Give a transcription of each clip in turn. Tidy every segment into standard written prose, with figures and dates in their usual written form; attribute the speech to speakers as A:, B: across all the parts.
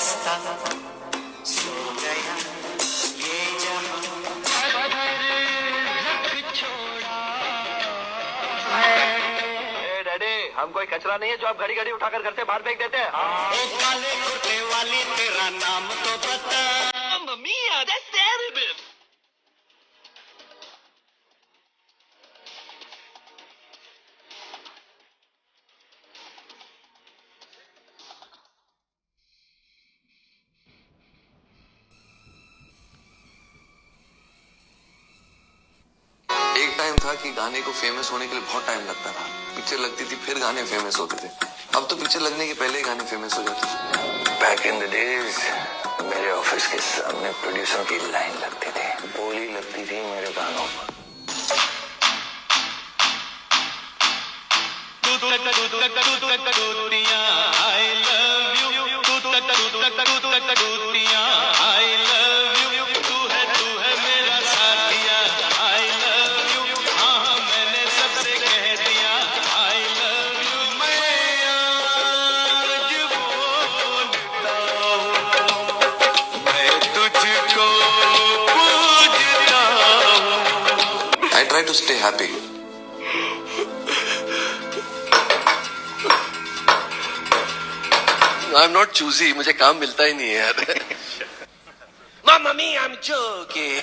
A: रास्ता सो गया ये जहां
B: डैडी, हम कोई कचरा नहीं है जो आप घड़ी घड़ी उठाकर घर से बाहर फेंक देते हैं।
A: ओ काले कुर्ते वाली तेरा नाम तो बता।
B: Mamma mia, that's terrible.
C: एक टाइम था कि गाने को फेमस होने के लिए बहुत टाइम लगता था। पिक्चर लगती थी फिर गाने फेमस होते थे। अब तो पिक्चर लगने के पहले ही गाने फेमस हो जाते थे। बैक इन द डेज मेरे ऑफिस के सामने प्रोड्यूसर की लाइन लगती थी, बोली लगती थी मेरे गानों पर। I try to stay happy. I'm not choosy. मुझे काम मिलता ही नहीं है यार। Mamma mia, I'm joking.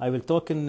D: I will talk in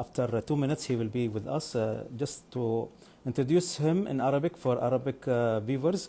D: after 2 minutes he will be with us just to introduce him in Arabic for Arabic viewers.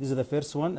D: This is the first one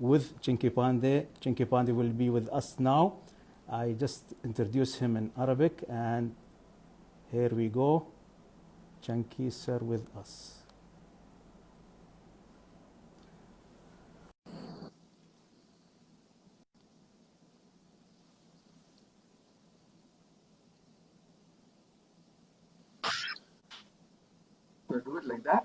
D: with Chinky Pandey. Chinky Pandey will be with us now. I just introduce him in Arabic, and here we go. Chinky sir with us.
C: Do it like that.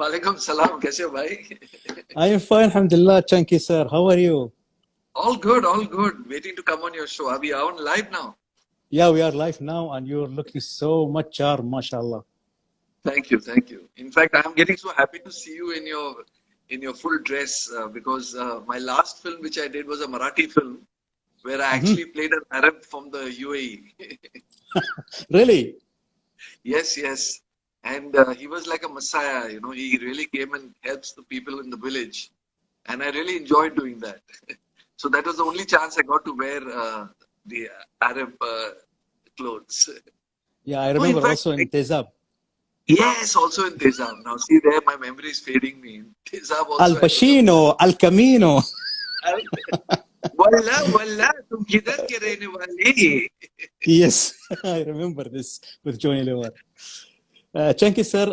C: वालेकुम सलाम, कैसे हो भाई?
D: I am fine, alhamdulillah. Chinky sir, how are you?
C: All good, all good. Waiting to come on your show. Are we on live now?
D: Yeah, we are live now, and you're looking so much charm, mashallah.
E: Thank you, thank you. In fact, I'm getting so happy to see you in your full dress because my last film, which I did, was a Marathi film where I actually played an Arab from the UAE.
D: Really?
E: Yes, yes. And he was like a messiah, you know. He really came and helps the people in the village, and I really enjoyed doing that. So that was the only chance I got to wear the Arab clothes.
D: Yeah, I
E: No, in
D: remember
E: fact,
D: also in Tezab.
E: yes, also in Tezab. Now, see there, my memory is fading me. In Tezab also.
D: Al Pacino, Al Camino.
E: Walla, walla, tum kidhar ke rehne wale?
D: Yes, I remember this with Johnny Lever. Chunky sir,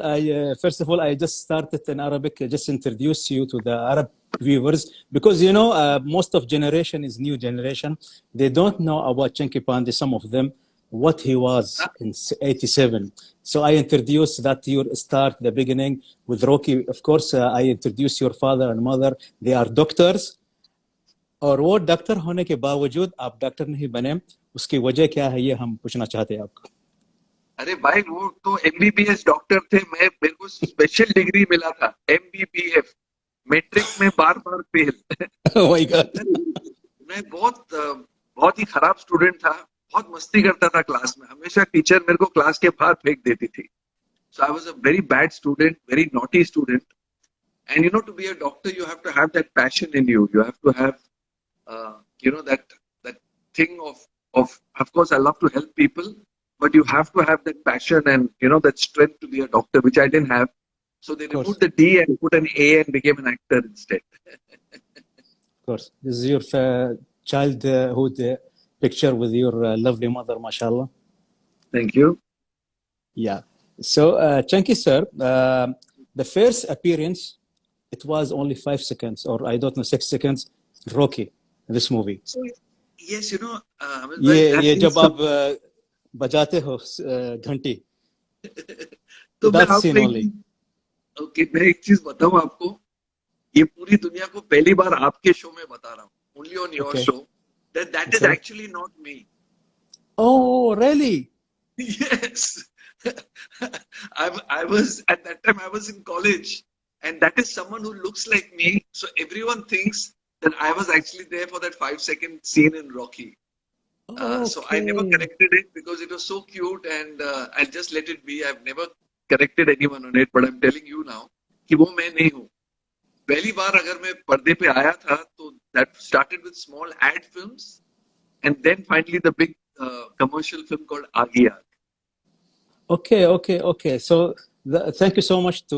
D: first of all, I just started in Arabic, just introduce you to the Arab viewers because you know most of generation is new generation. They don't know about Chunky Pandey, some of them, what he was in '87. So I introduced that your start, the beginning with Rocky. Of course, I introduced your father and mother. They are doctors. और वो doctor होने के बावजूद आप doctor नहीं बने उसकी वजह क्या है ये हम पूछना चाहते हैं आपको
E: अरे भाई वो तो एमबीबीएस डॉक्टर थे मेरे को स्पेशल डिग्री मिला था एमबीबीएफ मैट्रिक में बार फेल
D: Oh my God.
E: मैं बहुत ही खराब स्टूडेंट था बहुत मस्ती करता था क्लास में हमेशा टीचर मेरे को क्लास के बाहर फेंक देती थी so I was a very bad student very naughty student and you know to be a doctor you have to have that passion in you you have to have you know that thing of course I love to help people but you have to have that passion and you know that strength to be a doctor which I didn't have so they removed the D and put an A and became an actor instead.
D: Of course, this is your childhood picture with your lovely mother, mashallah.
E: Thank you.
D: Yeah. So, Chunky sir, the first appearance, it was only 5 seconds or I don't know 6 seconds. Rocky, this movie.
E: So yes, you know,
D: ये जब आप बजाते हो घंटी.
E: तो मैं
D: That scene only.
E: Okay मैं एक चीज बताऊं आपको ये पूरी दुनिया को पहली बार आपके शो में बता रहा हूँ only on your
D: Okay.
E: show that is
D: Okay.
E: actually not me.
D: Oh, really?
E: Yes. I was at that time I was in college and that is someone who looks like me so everyone thinks that I was actually there for that 5-second scene in Rocky. So I never
D: Okay.
E: corrected it because it was so cute and I'll just let it be. I've never corrected anyone on it but I'm telling you now कि वो मैं नहीं हूँ पहली बार अगर मैं पर्दे पे आया था तो that started with small ad films and then finally the big commercial film called Aagi Aag.
D: Okay. So thank you so much to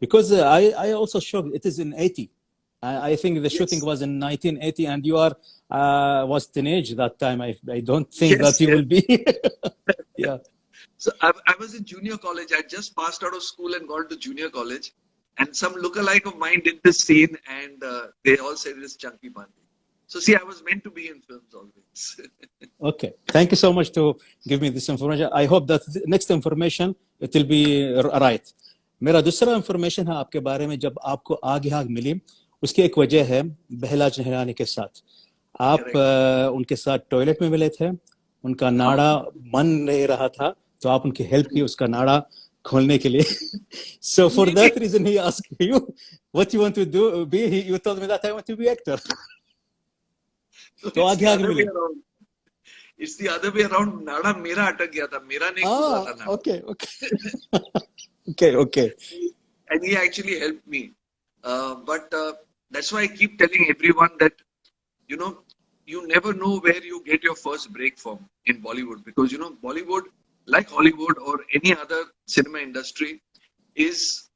D: because I also shocked it is in 80. I think the shooting was in 1980 and you are was teenage that time. I don't think
E: Yes,
D: that you
E: yes.
D: will be. Yeah.
E: So I was in junior college. I just passed out of school and gone to junior college. And some lookalike of mine did this scene and they all said it is Chunky Pandey. So see, I was meant to be in films always.
D: Okay. Thank you so much to give me this information. I hope that the next information it will be right. मेरा दूसरा information है आपके बारे में जब आपको आगे आग मिली उसकी एक वजह है बहलाज नहरानी के साथ आप उनके साथ टॉयलेट में मिले थे उनका नाड़ा बन नहीं रहा था तो आप उनकी हेल्प की उसका नाड़ा खोलने के लिए so for that reason he asked you what you want to do be you told me that I want to be actor तो आगे आगे मिले
E: It's the other way around. नाड़ा मेरा अटक गया था मेरा नहीं खुल रहा था नाड़ा.
D: Okay.
E: And he actually helped me. But that's why I keep telling everyone that, you know, you never know where you get your first break from in Bollywood. Because, you know, Bollywood, like Hollywood or any other cinema industry, it's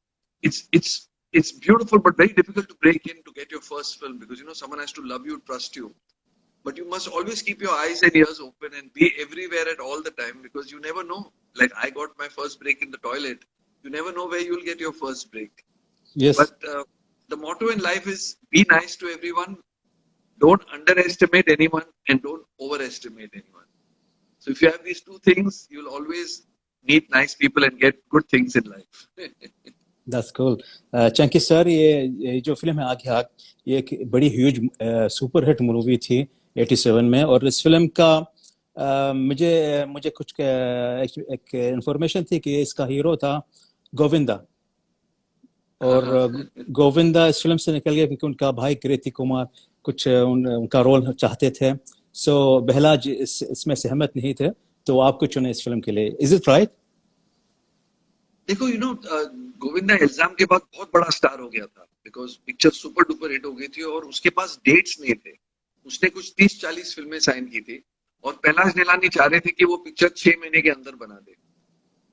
E: beautiful but very difficult to break in to get your first film. Because, you know, someone has to love you, trust you. But you must always keep your eyes and ears open and be everywhere at all the time. Because you never know. Like I got my first break in the toilet. You never know where you'll get your first break.
D: Yes.
E: But the motto in life is be nice to everyone, don't underestimate anyone, and don't overestimate anyone. So if you have these two things, you'll always meet nice people and get good things in life.
D: That's cool. Chunky sir, ये जो film है आगे आग ये एक बड़ी huge super hit movie थी 87 में। और इस फिल्म का मुझे मुझे कुछ एक इंफॉर्मेशन थी कि इसका हीरो था गोविंदा, और गोविंदा इस फिल्म से निकल गया क्योंकि उनका भाई कृति कुमार कुछ उनका रोल चाहते थे। सो बहलाज इसमें सहमत नहीं थे, तो आपको चुने इस फिल्म के लिए। Is it right?
E: देखो गोविंदा एग्जाम के बाद बहुत बड़ा स्टार हो गया था, because picture super duper hit हो गई थी और उसके पास डेट्स नहीं थे। उसने कुछ 30-40 फिल्में साइन की थी और पहलाज निलानी चाह रहे थे कि वो पिक्चर 6 महीने के अंदर बना दे।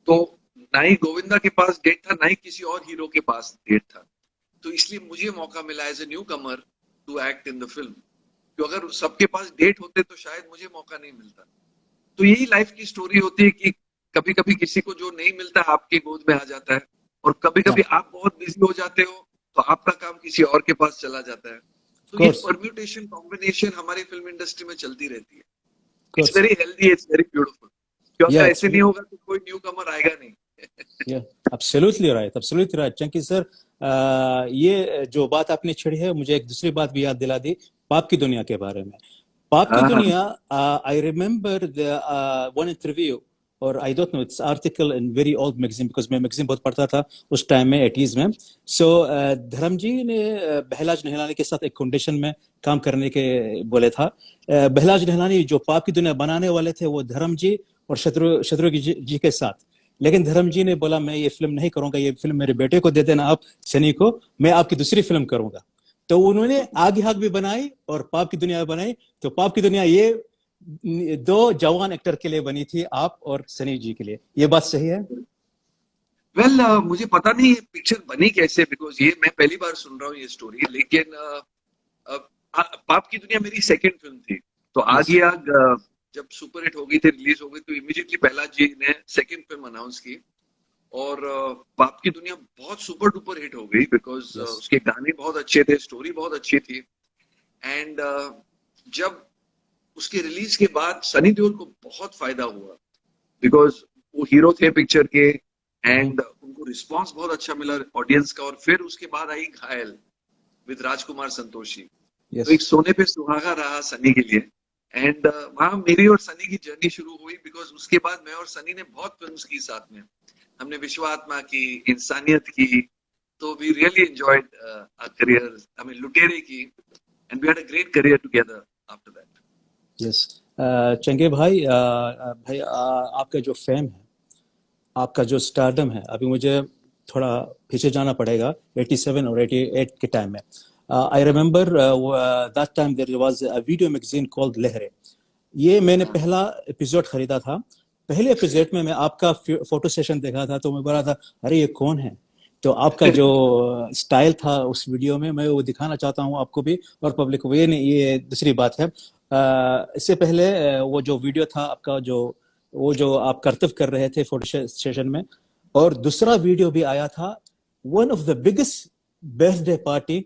E: तो ना ही गोविंदा के पास डेट था, ना ही किसी और हीरो के पास डेट था। तो इसलिए मुझे मौका मिला as a newcomer to act in the film. तो अगर सबके पास डेट होते तो शायद मुझे मौका नहीं मिलता। तो यही लाइफ की स्टोरी होती है कि कभी कभी किसी को जो नहीं मिलता आपकी गोद में आ जाता है, और कभी कभी आप बहुत बिजी हो जाते हो तो आपका काम किसी और के पास चला जाता है। तो ये परम्यूटेशन कॉम्बिनेशन हमारी फिल्म इंडस्ट्री में चलती रहती है। It's very healthy, it's very beautiful. क्योंकि ऐसे नहीं होगा तो कोई न्यू कमर आएगा नहीं।
D: Absolutely right Chunky sir. ये जो बात आपने छेड़ी है, मुझे एक दूसरी बात भी याद दिला दी पाप की दुनिया के बारे में। पाप की दुनिया, आई रिमेम्बर वन इंटरव्यू, और आई don't no it's article in very old magazine, because मैं मैगजीन बहुत पढ़ता था उस टाइम में 80s में। सो धर्म जी ने बहलाज निहलानी के साथ एक कंडीशन में काम करने के बोले था। बहलाज निहलानी जो पाप की दुनिया बनाने वाले थे वो धर्म जी और शत्रुघ्न जी के साथ, लेकिन धर्म जी ने बोला मैं ये फिल्म नहीं करूंगा, ये फिल्म मेरे बेटे को दे देना आप सनी को, मैं आपकी दूसरी फिल्म करूंगा। तो उन्होंने आगे हाथ भी बनाई और पाप की दुनिया बनाई। तो पाप की दुनिया ये 2 जवान एक्टर के लिए बनी थी, आप और सनी जी के लिए। ये बात सही है?
E: वेल मुझे पता नहीं ये पिक्चर बनी कैसे, बिकॉज ये मैं पहली बार सुन रहा हूँ ये स्टोरी। लेकिन पाप की दुनिया मेरी सेकंड फिल्म थी। तो आग ही आग जब सुपर हिट हो गई थी, रिलीज हो गई, तो इमीडिएटली पहला जी ने सेकंड फिल्म अनाउंस की। और पाप की दुनिया बहुत सुपर डुपर हिट हो गई, बिकॉज उसके गाने बहुत अच्छे थे, स्टोरी बहुत अच्छी थी। एंड जब उसके रिलीज के बाद सनी देओल को बहुत फायदा हुआ, बिकॉज वो हीरो थे पिक्चर के, एंड उनको रिस्पांस बहुत अच्छा मिला ऑडियंस का। और फिर उसके बाद आई घायल विद राजकुमार संतोषी। तो एक सोने पे सुहागा रहा सनी के लिए। एंड वहां मेरी और सनी की जर्नी शुरू हुई, बिकॉज उसके बाद मैं और सनी ने बहुत फिल्म्स की साथ में। हमने विश्वात्मा की, इंसानियत की, तो we really enjoyed our career. हमें लुटेरे की, and we had a great career together after that.
D: Yes चंगे भाई, आपका जो फेम है, आपका जो स्टारडम है, अभी मुझे थोड़ा पीछे जाना पड़ेगा 87 और 88 के टाइम में। I remember that time there was a video magazine called Lehren. ये मैंने पहला एपिसोड खरीदा था। पहले एपिसोड में मैं आपका फोटो सेशन देखा था, तो मैं बोला था अरे ये कौन है। तो आपका जो स्टाइल था उस वीडियो में, मैं वो दिखाना चाहता हूँ आपको भी और पब्लिक को। ये नहीं, ये दूसरी बात है। इससे पहले वो जो वीडियो था आपका, जो आप कर्तव्य कर रहे थे फोटो सेशन में, और दूसरा वीडियो भी आया था, one of the biggest birthday party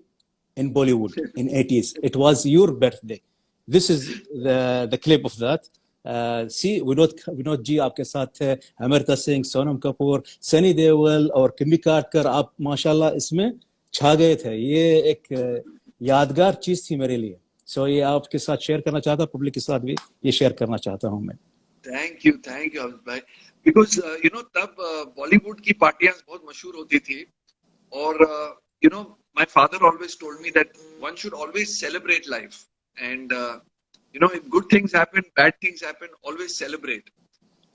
D: in Bollywood in 80s। It was your birthday. This is the clip of that. See Vinod ji आपके साथ थे, अमृता सिंह, सोनम कपूर, सनी देओल और किमी कार्डकर। आप माशाल्लाह इसमें छा गए थे। ये एक यादगार चीज थी मेरे लिए। सो ये आपके साथ शेयर करना चाहता, पब्लिक के साथ भी ये शेयर करना चाहता हूँ मैं।
E: थैंक यू भाई। बिकॉज तब बॉलीवुड की पार्टियां बहुत मशहूर होती थी। और my father always told me that one should always celebrate life, and if good things happen, bad things happen, always celebrate.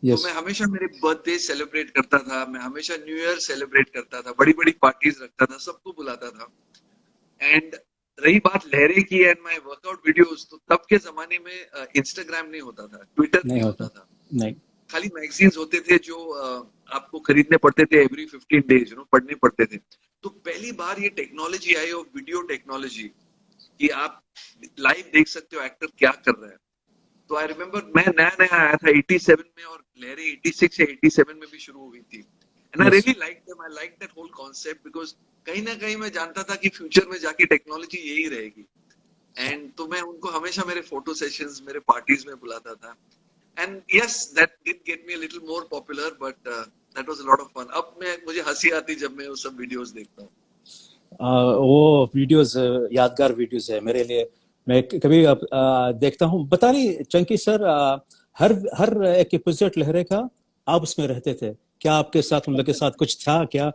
E: तो मैं हमेशा मेरे बर्थडे सेलिब्रेट करता था, मैं हमेशा न्यू ईयर सेलिब्रेट करता था, बड़ी बड़ी पार्टीज रखता था, सबको बुलाता था। एंड रही बात लहरे की एंड माय वर्कआउट वीडियोस, तो तब के जमाने में इंस्टाग्राम नहीं होता था, ट्विटर नहीं होता था, नहीं, खाली मैगजीन्स होते थे जो आपको खरीदने पड़ते थे एवरी 15 डेज, पढ़ने पड़ते थे। तो पहली बार ये टेक्नोलॉजी आई और वीडियो टेक्नोलॉजी, कि आप लाइव देख सकते हो एक्टर क्या कर रहा है। तो आई रिमेम्बर मैं नया आया था 87 में, और लहरे 86 या 87 में भी शुरू हुई थी। And I really like them, I like that whole concept, because कहीं ना कहीं मैं जानता था कि फ्यूचर में जाके टेक्नोलॉजी यही रहेगी। एंड तो मैं उनको हमेशा मेरे फोटो सेशंस, मेरे पार्टीज में बुलाता था। And yes, that did get me a little more popular, but that was a lot of fun. अब मुझे हंसी आती जब मैं वो सब वीडियोस देखता हूँ।
D: वो वीडियोस यादगार वीडियोस है मेरे लिए। मैं कभी देखता हूँ, पता नहीं चंकी सर, हर हर एक एपिसोड लहरे का आप उसमें रहते थे क्या? आपके साथ उन लोग के साथ कुछ था क्या?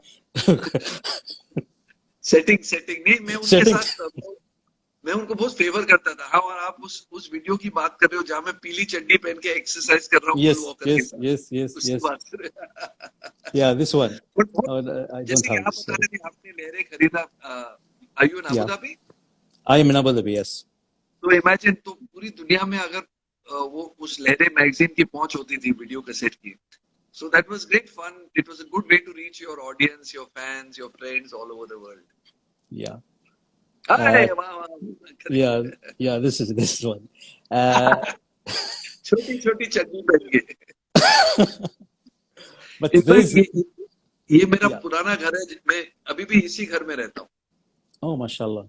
E: सेटिंग नहीं, मैं उनके
D: सेटिंग।
E: साथ मैं उनको बहुत फेवर करता था। हाँ, और आप उस वीडियो की बात कर रहे हो जहाँ मैं पीली चड्डी पहन के एक्सरसाइज कर रहा हूँ
D: यस
E: बुल वॉकर के
D: यस
E: साथ,
D: यस यस
E: उसकी
D: यस,
E: बात कर रहे हैं।
D: या दिस वन,
E: But बहुत,
D: आई डोंट
E: जैसे कि
D: हैव
E: आप
D: दिस,
E: बता रहे थे आपने लहरे खरीदा, आर यू इन अबू
D: या
E: Dhabi?
D: I am in Abu Dhabi, yes.
E: तो इमेजिन, तो पूरी दुनिया में अगर वो उस लहरे मैगजीन की पहुंच होती थी वीडियो कैसेट की, so that was great fun. It was a good way to reach your audience, your fans, your friends all over the world.
D: या
E: अरे वाह वाह,
D: या
E: correct.
D: या दिस वन।
E: छोटी छोटी चड्डी पहन के।
D: But
E: In
D: there
E: fact,
D: is,
E: ये मेरा
D: या,
E: पुराना घर है, मैं अभी भी इसी घर में रहता हूँ।
D: ओह माशाल्लाह,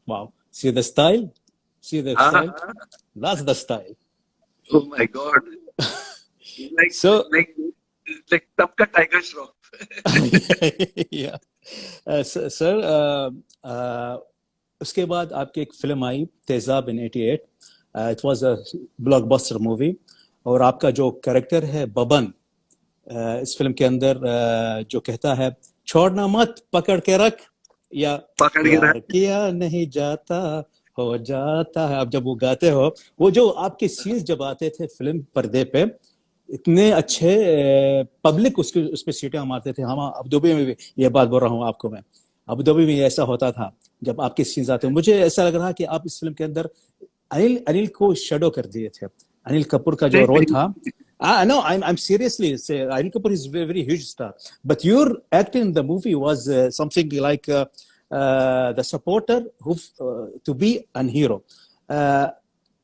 D: wow, see the style, see the
E: हाँ
D: स्टाइल,
E: हाँ,
D: that's the style.
E: oh my God, like
D: So
E: like like तब का टाइगर श्रॉफ।
D: या सर, उसके बाद आपकी एक फिल्म आई तेजाब इन 88, it was a blockbuster movie, और आपका जो कैरेक्टर है बबन, इस फिल्म के अंदर जो कहता है छोड़ना मत पकड़ के रख, या
E: पकड़ के
D: प्यार
E: रख।
D: किया नहीं जाता हो जाता है, आप जब वो गाते हो, वो जो आपके सीन्स जब आते थे फिल्म पर्दे पे, इतने अच्छे, पब्लिक उसके उस पे सीटियां मारते थे। हम अबू धाबी में भी ये बात बोल रहा हूँ आपको मैं, अबू धाबी में ऐसा होता था जब आपके सीन्स आते। मुझे ऐसा लग रहा कि आप इस फिल्म के अंदर अनिल अनिल को शेडो कर दिए थे। अनिल कपूर का जो
E: नहीं
D: रोल
E: नहीं,
D: था, no, I'm seriously say Anil Kapoor is a very, very huge star, but your acting in the movie was something like the supporter who to be an hero. Uh,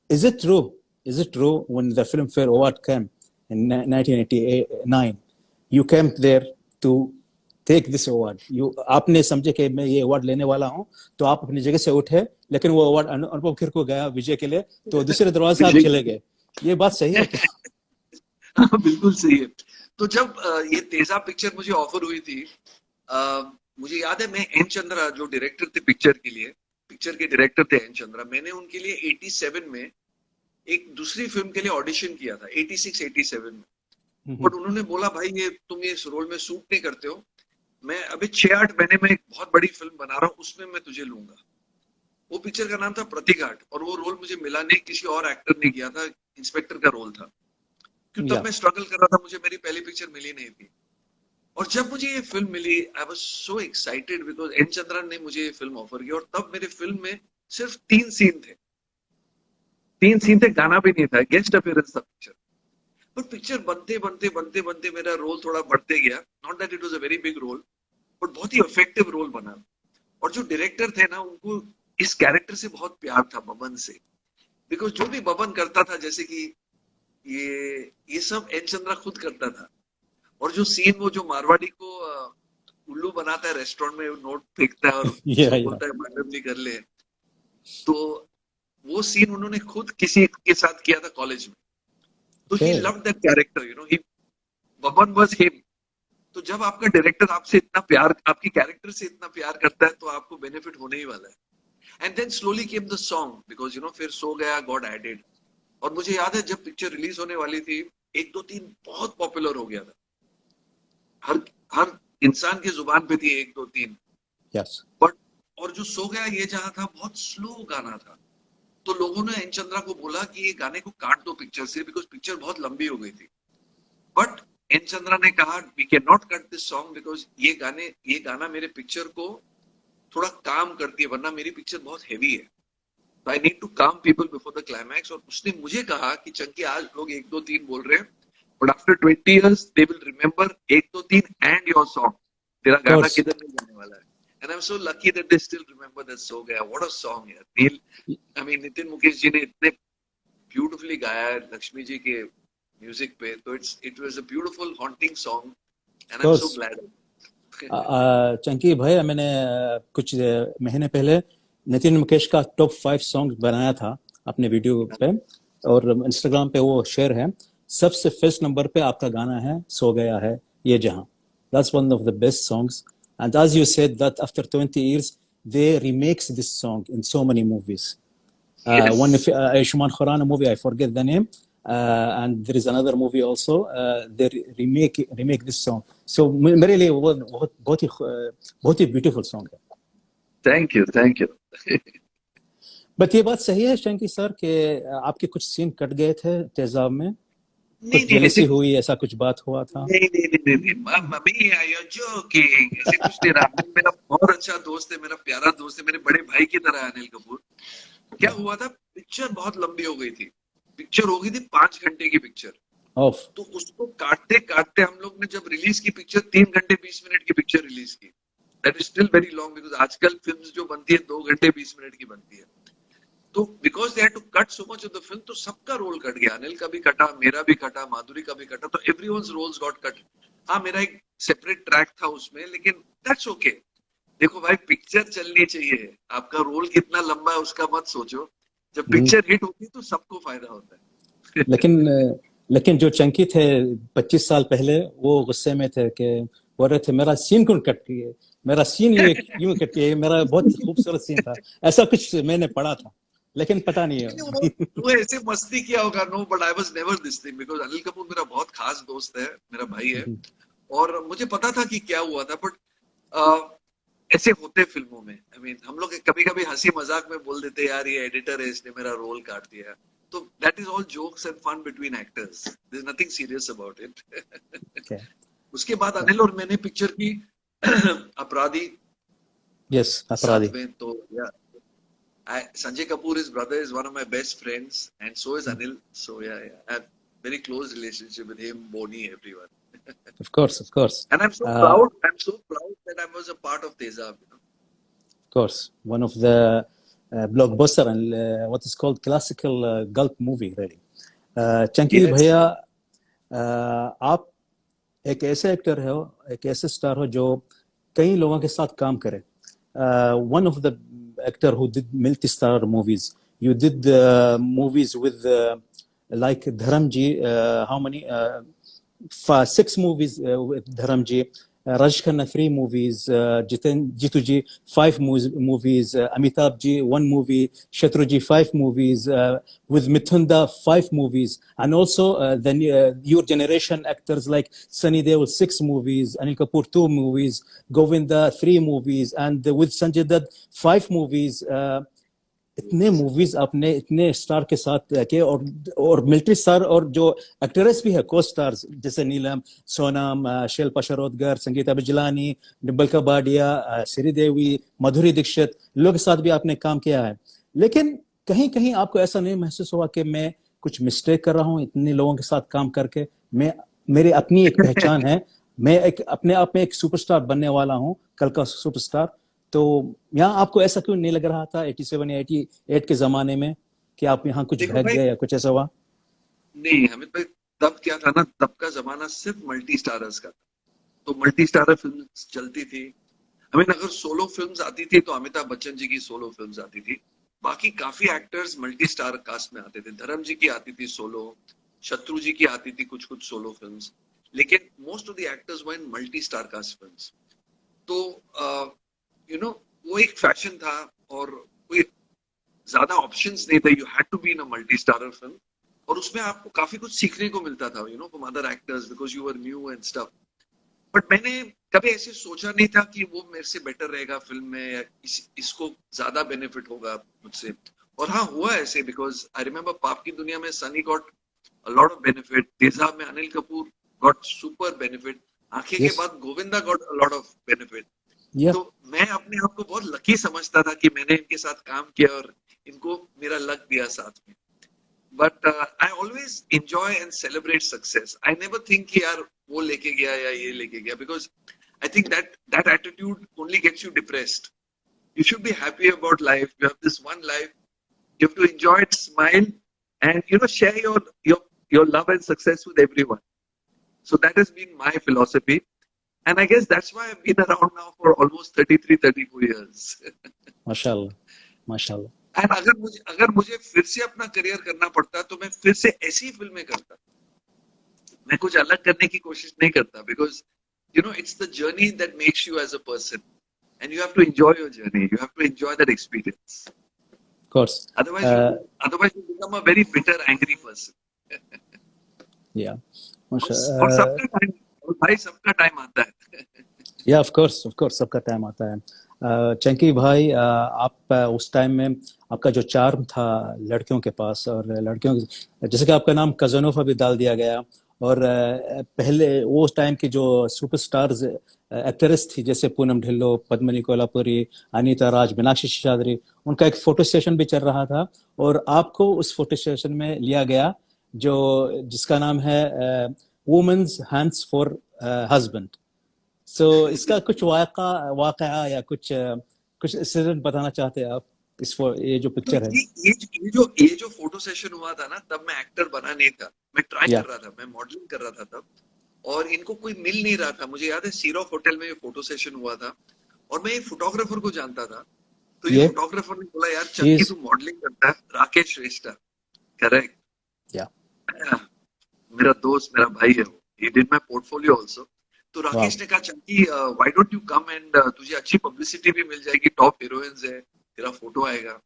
D: is it true? Is it true when the Filmfare Award came in 1989, you came there to take this award? You आपने समझे कि मैं ये award लेने वाला हूँ, तो आप अपनी जगह से उठे, लेकिन वो अवार्ड अनुपम खेर को गया विजय के लिए, तो दूसरे दरवाजे से आप
E: विजय।
D: चले गए। ये बात सही है क्या?
E: हाँ, बिल्कुल सही है। तो जब ये तेजा पिक्चर मुझे ऑफर हुई थी, मुझे याद है, मैं एन चंद्रा जो डायरेक्टर थे पिक्चर के लिए, पिक्चर के डायरेक्टर थे एन चंद्रा, मैंने उनके लिए 87 में एक दूसरी फिल्म के लिए ऑडिशन किया था, 86-87 में। बट उन्होंने बोला भाई ये तुम ये इस रोल में सूट नहीं करते हो, मैं अभी 6-8 महीने में एक बहुत बड़ी फिल्म बना रहा हूँ, उसमें मैं तुझे लूंगा। वो पिक्चर का नाम था प्रतिघाट, और वो रोल मुझे मिला नहीं, किसी और एक्टर ने किया था, इंस्पेक्टर का रोल था, क्योंकि तब
D: Yeah.
E: मैं स्ट्रगल कर रहा था, मुझे मेरी पहली पिक्चर मिली नहीं थी। और जब मुझे ये फिल्म मिली, I was so excited because N Chandran ने मुझे ये फिल्म ऑफर की, और तब मेरे फिल्म में सिर्फ 3 सीन थे, 3 सीन थे, गाना भी नहीं था, गेस्ट अपीयरेंस था पिक्चर। पर पिक्चर बनते बनते बनते बनते मेरा रोल थोड़ा बढ़ते गया, not that it was a very big role, but बहुत ही इफेक्टिव रोल बना। और जो डायरेक्टर थे ना, उनको इस कैरेक्टर से बहुत प्यार था, बबन से, बिकॉज जो भी बबन करता था, जैसे कि ये सब एन चंद्रा खुद करता था। और जो सीन वो जो मारवाड़ी को उल्लू बनाता है रेस्टोरेंट में, नोट फेंकता है और
D: Yeah, yeah.
E: बोलता है मैडम जी कर ले, तो वो सीन उन्होंने खुद किसी के साथ किया था कॉलेज में। तो ही
D: Okay.
E: Loved that character, you know, he Baban was him. तो जब आपका डायरेक्टर आपसे इतना प्यार, आपकी कैरेक्टर से इतना प्यार करता है, तो आपको बेनिफिट होने ही वाला है। And then slowly came the song, because you know, फिर सो गया गॉड एडेड। और मुझे याद है जब पिक्चर रिलीज होने वाली थी, 1, 2, 3 बहुत पॉपुलर हो गया था, हर इंसान की जुबान पे थी 1, 2, 3।
D: Yes.
E: बट और जो सो गया ये जहां था, बहुत स्लो गाना था, तो लोगों ने एन चंद्रा को बोला कि ये गाने को काट दो पिक्चर से, बिकॉज पिक्चर बहुत लंबी हो गई थी। बट एन चंद्रा ने कहा we can not cut this song, because ये गाना मेरे पिक्चर को थोड़ा काम करती है, वरना मेरी पिक्चर बहुत हैवी है, तो आई नीड टू काम पीपल बिफोर द क्लाइमैक्स। और उसने मुझे कहा कि चंकी, आज लोग 1, 2, 3 बोल रहे हैं, but after 20 years they will remember 1, 2, 3 and your song, तेरा गाना
D: course.
E: किधर नहीं जाने वाला है। And I am so lucky that they still remember that so गया। व्हाट अ सॉन्ग यार, नील, आई मीन नितिन मुकेश जी ने इतने ब्यूटीफुली गाया है लक्ष्मी जी के म्यूजिक पे, तो it was a beautiful haunting song, and I am so
D: Course.
E: Glad.
D: Chunky भाई, मैंने कुछ महीने पहले नितिन मुकेश का टॉप 5 सॉन्ग बनाया था अपने वीडियो पे, और इंस्टाग्राम पे वो शेयर है। सबसे फर्स्ट नंबर पे आपका गाना है सो गया है ये जहां। That's one of the best songs, and as you said that after 20 years they remakes this song in so many movies.
E: Yes.
D: One of Ayushmann Khurrana movie, I forget the name, and there is another movie also. They remake this song. So मेरे लिए वो बहुत ही beautiful song है.
E: Thank you, thank you.
D: But ये बात सही है शंकी sir कि आपके कुछ सीन कट गए थे तेजाब में, कुछ जेलसी हुई, ऐसा कुछ बात हुआ था?
E: नहीं, मम्मी you're joking. ऐसे कुछ नहीं रहा. मेरा बहुत अच्छा दोस्त है, मेरा प्यारा दोस्त है, मेरे बड़े भाई की तरह है अनिल कपूर. क्या हुआ था, पिक्चर बहुत लंबी हो गई थी. पिक्चर हो गई थी 5 घंटे की पिक्चर. तो उसको काटते काटते हम लोग ने जब रिलीज की पिक्चर 3 घंटे 20 मिनट की पिक्चर रिलीज की. That is still very long because आजकल फिल्म्स जो बनती है 2 घंटे 20 मिनट की बनती है. तो because they had to cut so much of the film, तो सबका रोल कट गया. अनिल का भी कटा, मेरा भी कटा, माधुरी का भी कटा, तो एवरीवन्स रोल्स गॉट कट. हाँ, मेरा एक सेपरेट ट्रैक था उसमें, लेकिन दैट्स ओके. देखो भाई, पिक्चर चलनी चाहिए. आपका रोल कितना लंबा है उसका मत सोचो. जब पिक्चर हिट होती है तो सबको फायदा होता है.
D: लेकिन जो चंकी थे 25 साल पहले, वो गुस्से में थे कि बोल रहे थे मेरा सीन क्यों कट गया, मेरा सीन ये क्यों कट गया, मेरा बहुत खूबसूरत सीन था. ऐसा कुछ मैंने पढ़ा था, लेकिन पता नहीं है.
E: वो ऐसे मस्ती किया होगा. No, but I was never this thing because Anil Kapoor मेरा बहुत खास दोस्त है, मेरा भाई है, और मुझे पता था कि क्या हुआ था. बट ऐसे होते फिल्मों में. आई मीन हम लोग कभी कभी हंसी मजाक में बोल देते यार ये एडिटर है, इसने मेरा रोल काट दिया. तो that is all jokes and fun between actors. There is nothing serious about it. उसके बाद अनिल और मैंने पिक्चर की अपराधी.
D: यस, अपराधी.
E: तो या Sanjay Kapoor, his brother, is one of my best friends, and so is Anil. So yeah, I have very close relationship with him, Boni, everyone.
D: Of course.
E: And I'm so proud. I'm so proud that I was a part of Tezab.
D: Of course, one of the blockbuster and what is called classical cult movie, really. Chunky भैया, आप एक ऐसे actor हो, एक ऐसे star हो जो कई लोगों के साथ काम करे. One of the actor who did multi-star movies. You did movies with like Dharamji. How many? 6 movies with Dharamji. Raj Khanna 3 movies. Jitu Ji 5 movies. Amitabh Ji 1 movie. Shatru Ji 5 movies. With Mithunda 5 movies. And also then your generation actors like Sunny Deol 6 movies. Anil Kapoor 2 movies. Govinda 3 movies. And with Sanjay Dutt 5 movies. इतने movies आपने इतने star के साथ किए, और military star और जो actress भी है को स्टार्स जैसे नीलम, सोनम, शिल्पा शिरोडकर, संगीता बिजलानी, डिम्पल कपाड़िया, श्रीदेवी, माधुरी दीक्षित, लोगों के साथ भी आपने काम किया है. लेकिन कहीं कहीं आपको ऐसा नहीं महसूस हुआ कि मैं कुछ मिस्टेक कर रहा हूँ इतने लोगों के साथ काम करके? मेरी अपनी एक पहचान है, मैं एक अपने आप में एक सुपरस्टार बनने वाला हूँ, कल का सुपरस्टार. तो यहाँ आपको ऐसा क्यों नहीं लग रहा था 87 या 88 के जमाने में कि आप यहाँ कुछ भाग गए या कुछ ऐसा हुआ?
E: नहीं हमें भाई, तब क्या था ना, तब का जमाना सिर्फ मल्टी स्टारर्स का था. तो मल्टी स्टारर फिल्म चलती थी. हमें अगर सोलो फिल्म्स आती थी तो अमिताभ बच्चन जी की सोलो फिल्म्स आती थी. बाकी काफी एक्टर्स मल्टी स्टार कास्ट में आते थे. धर्म जी की आती थी सोलो, शत्रु जी की आती थी कुछ कुछ सोलो फिल्म्स, लेकिन most of the actors were in multi star cast films. तो वो एक फैशन था और कोई ज्यादा ऑप्शंस नहीं थे. You had to be in a multi starrer film, और उसमें आपको काफी कुछ सीखने को मिलता था from other actors because you were new and stuff. But मैंने कभी ऐसे सोचा नहीं था कि वो मेरे से बेटर रहेगा फिल्म में या इसको ज्यादा बेनिफिट होगा मुझसे. और हाँ, हुआ ऐसे बिकॉज आई रिमेम्बर पाप की दुनिया में Sunny got a lot of benefit. तेजाब में Anil Kapoor got super benefit. आंखें के बाद Govinda got a lot of benefit. तो मैं अपने आप को बहुत लकी समझता था कि मैंने इनके साथ काम किया और इनको मेरा लक दिया साथ में. But I always enjoy and celebrate success. I never think कि यार वो लेके गया या ये लेके गया, because I think that attitude only gets you depressed. You should be happy about life. You have this one life. You have to enjoy it, smile and share your love and success with everyone. So that has been my philosophy. And I guess that's why I've been around now for almost 33-34 years.
D: माशाल्लाह.
E: And अगर मुझे फिर से अपना career करना पड़ता तो मैं फिर से ऐसी फिल्में करता. मैं कुछ अलग करने की कोशिश नहीं करता, because it's the journey that makes you as a person, and you have to enjoy your journey. You have to enjoy that experience.
D: course.
E: Otherwise you become a very bitter, angry person.
D: Yeah.
E: और सबका time, भाई सबका time आता है.
D: या of course सबका time आता है. चंकी भाई, आप उस टाइम में आपका जो चार्म था लड़कियों के पास, और लड़कियों जैसे कि आपका नाम कजनोफा भी डाल दिया गया, और पहले वो टाइम की जो सुपरस्टार्स एक्ट्रेस थी जैसे पूनम ढिल्लो, पद्मिनी कोल्हापुरी, अनीता राज, मीनाक्षी शेषाद्री, उनका एक फोटो सेशन भी चल रहा था, और आपको उस फोटो सेशन में लिया गया जो जिसका नाम है वुमेन्स हैंड्स फॉर हस्बैंड. सो इसका कुछ वाकया या कुछ इंसिडेंट बताना चाहते हैं आप? ये जो पिक्चर है,
E: ये जो फोटो सेशन हुआ था ना, तब मैं एक्टर बना नहीं था, मैं ट्राई कर रहा था, मैं मॉडलिंग कर रहा था तब, और इनको कोई मिल नहीं रहा था. मुझे याद है सीरॉफ होटल में ये फोटो सेशन हुआ था, और मैं एक फोटोग्राफर को जानता था, तो ये फोटोग्राफर ने बोला, यार चंकी तू मॉडलिंग करता है, राकेश श्रेष्ठा, करेक्ट? मेरा दोस्त, मेरा भाई है वो, he did my portfolio also. तो राकेश ने कहा, Chunky why don't you come and तुझे अच्छी पब्लिसिटी भी मिल जाएगी, टॉप हीरोइंस है, तेरा फोटो आएगा.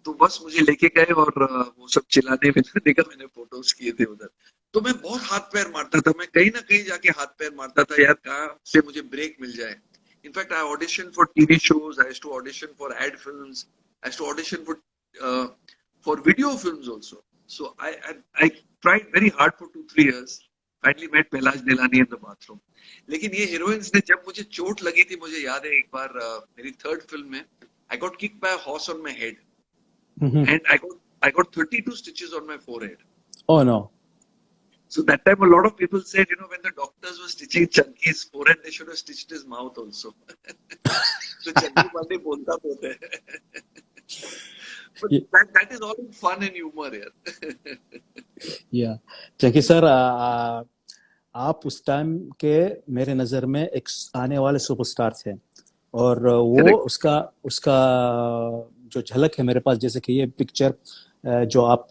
E: तो बस मुझे लेके गए, और वो सब चिल्लाने विलाने का मैंने फोटोज किए थे उधर. तो मैं बहुत हाथ पैर मारता था, मैं कहीं ना कहीं जाके हाथ पैर मारता था, यार कहाँ से मुझे ब्रेक मिल जाए. In fact I audition for TV shows, I too audition for ad films, I too audition for video films also. So I tried very hard for 2-3 years. Finally met Pehlas Nilani in the bathroom. लेकिन ये heroines ने, जब मुझे चोट लगी थी, मुझे याद है एक बार मेरी थर्ड फिल्म में, I got kicked by a horse on my head, and I got 32 stitches on my forehead. Oh no! So that time a lot of people said, you know, when the doctors were stitching Chunky's forehead, they should have stitched his mouth also. So Chunky वाले बोलता बहुत है. But that is all in fun and humor, यार.
D: Yeah, Chunky sir, आप उस time के मेरे नजर में एक आने वाले सुपरस्टार थे, और वो उसका जो झलक है मेरे पास, जैसे कि ये पिक्चर जो आप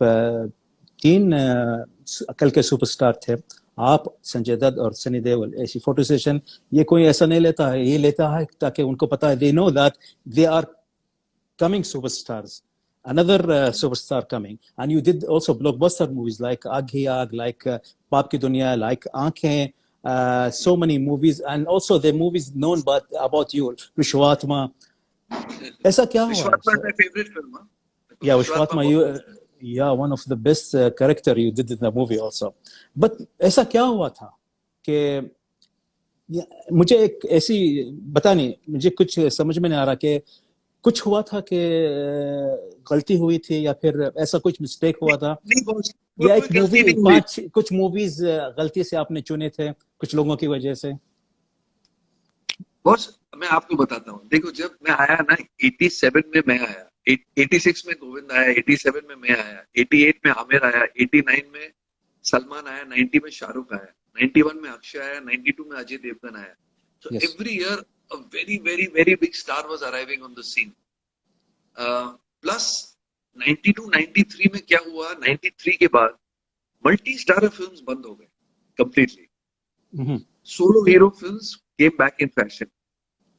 D: 3 अकल के सुपरस्टार थे, आप, संजय दत्त और सनी देओल, ऐसी फोटो सेशन ये कोई ऐसा नहीं लेता है, ये लेता है ताकि उनको पता है, they know that they are coming superstars, another superstar coming. And you did also blockbuster movies like Aag Hi Aag, like Paap Ki Duniya, like Aankhein, so many movies, and also the movies known about you, Vishwatma. ऐसा क्या हुआ?
E: Vishwatma is my favorite film.
D: Yeah, Vishwatma, yeah, one of the best character you did in the movie also. But ऐसा क्या हुआ था कि मुझे एक ऐसी बता नहीं, मुझे कुछ समझ में नहीं आ रहा कि कुछ हुआ था कि गलती हुई थी, या फिर ऐसा कुछ मिस्टेक हुआ था, या एक मूवी, कुछ मूवीज गलती से आपने चुने थे कुछ लोगों की वजह से?
E: बॉस, मैं आपको बताता हूँ. देखो, जब मैं आया ना, 87 में मैं आया, 86 में गोविंद आया, 87 में मैं आया, 88 में आमिर आया, 89 में सलमान आया, 90 में शाहरुख आया, 91 में अक्षय आया, 92 में अजय देवगन आया. So every year a very, very, very big star was arriving on the scene. Plus 92, 93 में क्या हुआ? 93 के बाद मल्टी स्टारर फिल्म्स बंद हो गए completely. Solo hero films came back in fashion.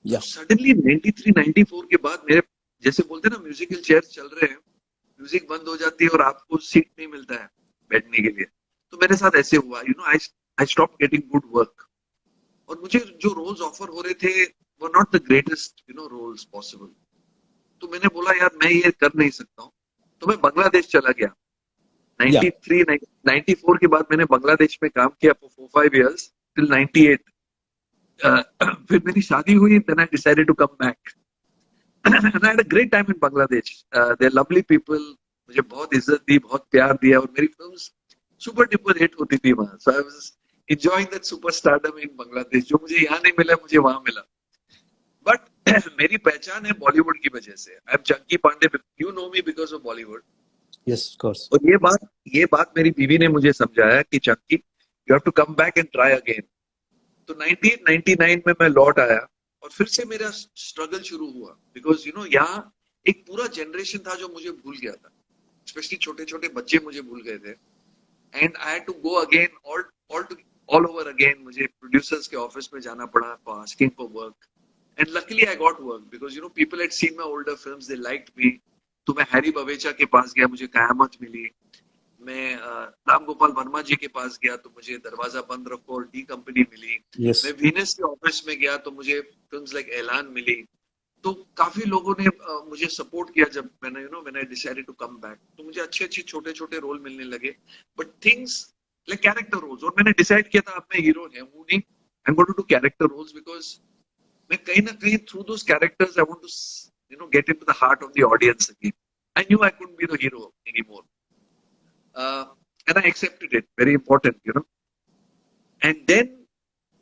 E: So suddenly 93, 94 के बाद मेरे, जैसे बोलते हैं ना, म्यूजिकल चेयर्स चल रहे हैं, म्यूजिक बंद हो जाती है और आपको सीट नहीं मिलता है बैठने के लिए. तो मेरे साथ ऐसे हुआ, you know, I stopped getting good work. और मुझे जो रोल्स ऑफर हो रहे थे वो not the greatest, you know, roles possible. तो मैंने बोला, यार मैं ये कर नहीं सकता हूँ. तो मैं बांग्लादेश चला गया. 93, 94 के बाद मैंने बांग्लादेश में काम किया for 4-5 years till 98. फिर मेरी शादी हुई, then I decided to come back. And I had a great time in Bangladesh. They're lovely people. मुझे बहुत इज्जत दी, बहुत प्यार दिया, और मेरी फिल्म्स सुपर डुपर हिट होती थी वहां. So I was enjoying that superstardom in Bangladesh. जो मुझे यहाँ नहीं मिला, मुझे वहां मिला. But मेरी पहचान है बॉलीवुड की वजह से. I'm Chunky Pandey. You know me because of Bollywood.
D: Yes, of course.
E: और ये बात मेरी बीवी ने मुझे समझाया कि Chunky, you have to come back and try again. तो 98, 99 में मैं लौट आया, और फिर से मेरा स्ट्रगल शुरू हुआ. बिकॉज यू नो, यहाँ एक पूरा जनरेशन था जो मुझे भूल गया था. स्पेशली छोटे छोटे बच्चे मुझे भूल गए थे. And I had to go again all over again. मुझे producers के office में जाना पड़ा for asking for work, and luckily I got work because, you know, people had seen my older films, they liked me, तो मैं Harry बवेचा के पास गया, मुझे कयामत मिली। मैं राम गोपाल वर्मा जी के पास गया तो मुझे दरवाजा बंद रखो और डी कंपनी मिली।
D: Yes.
E: मैं वीनस के ऑफिस में गया तो मुझे फिल्म्स लाइक ऐलान मिली। तो काफी लोगों ने मुझे सपोर्ट किया जब मैंने when I decided to come back, तो मुझे अच्छे अच्छे छोटे छोटे रोल मिलने लगे, but things like character roles. और मैंने डिसाइड किया था अब मैं हीरो है हूँ नहीं, I am going to do character roles, because मैं कहीं ना कहीं through those characters I want to get into the heart of the audience again. I knew I couldn't be the hero anymore, and I accepted it, very important. And then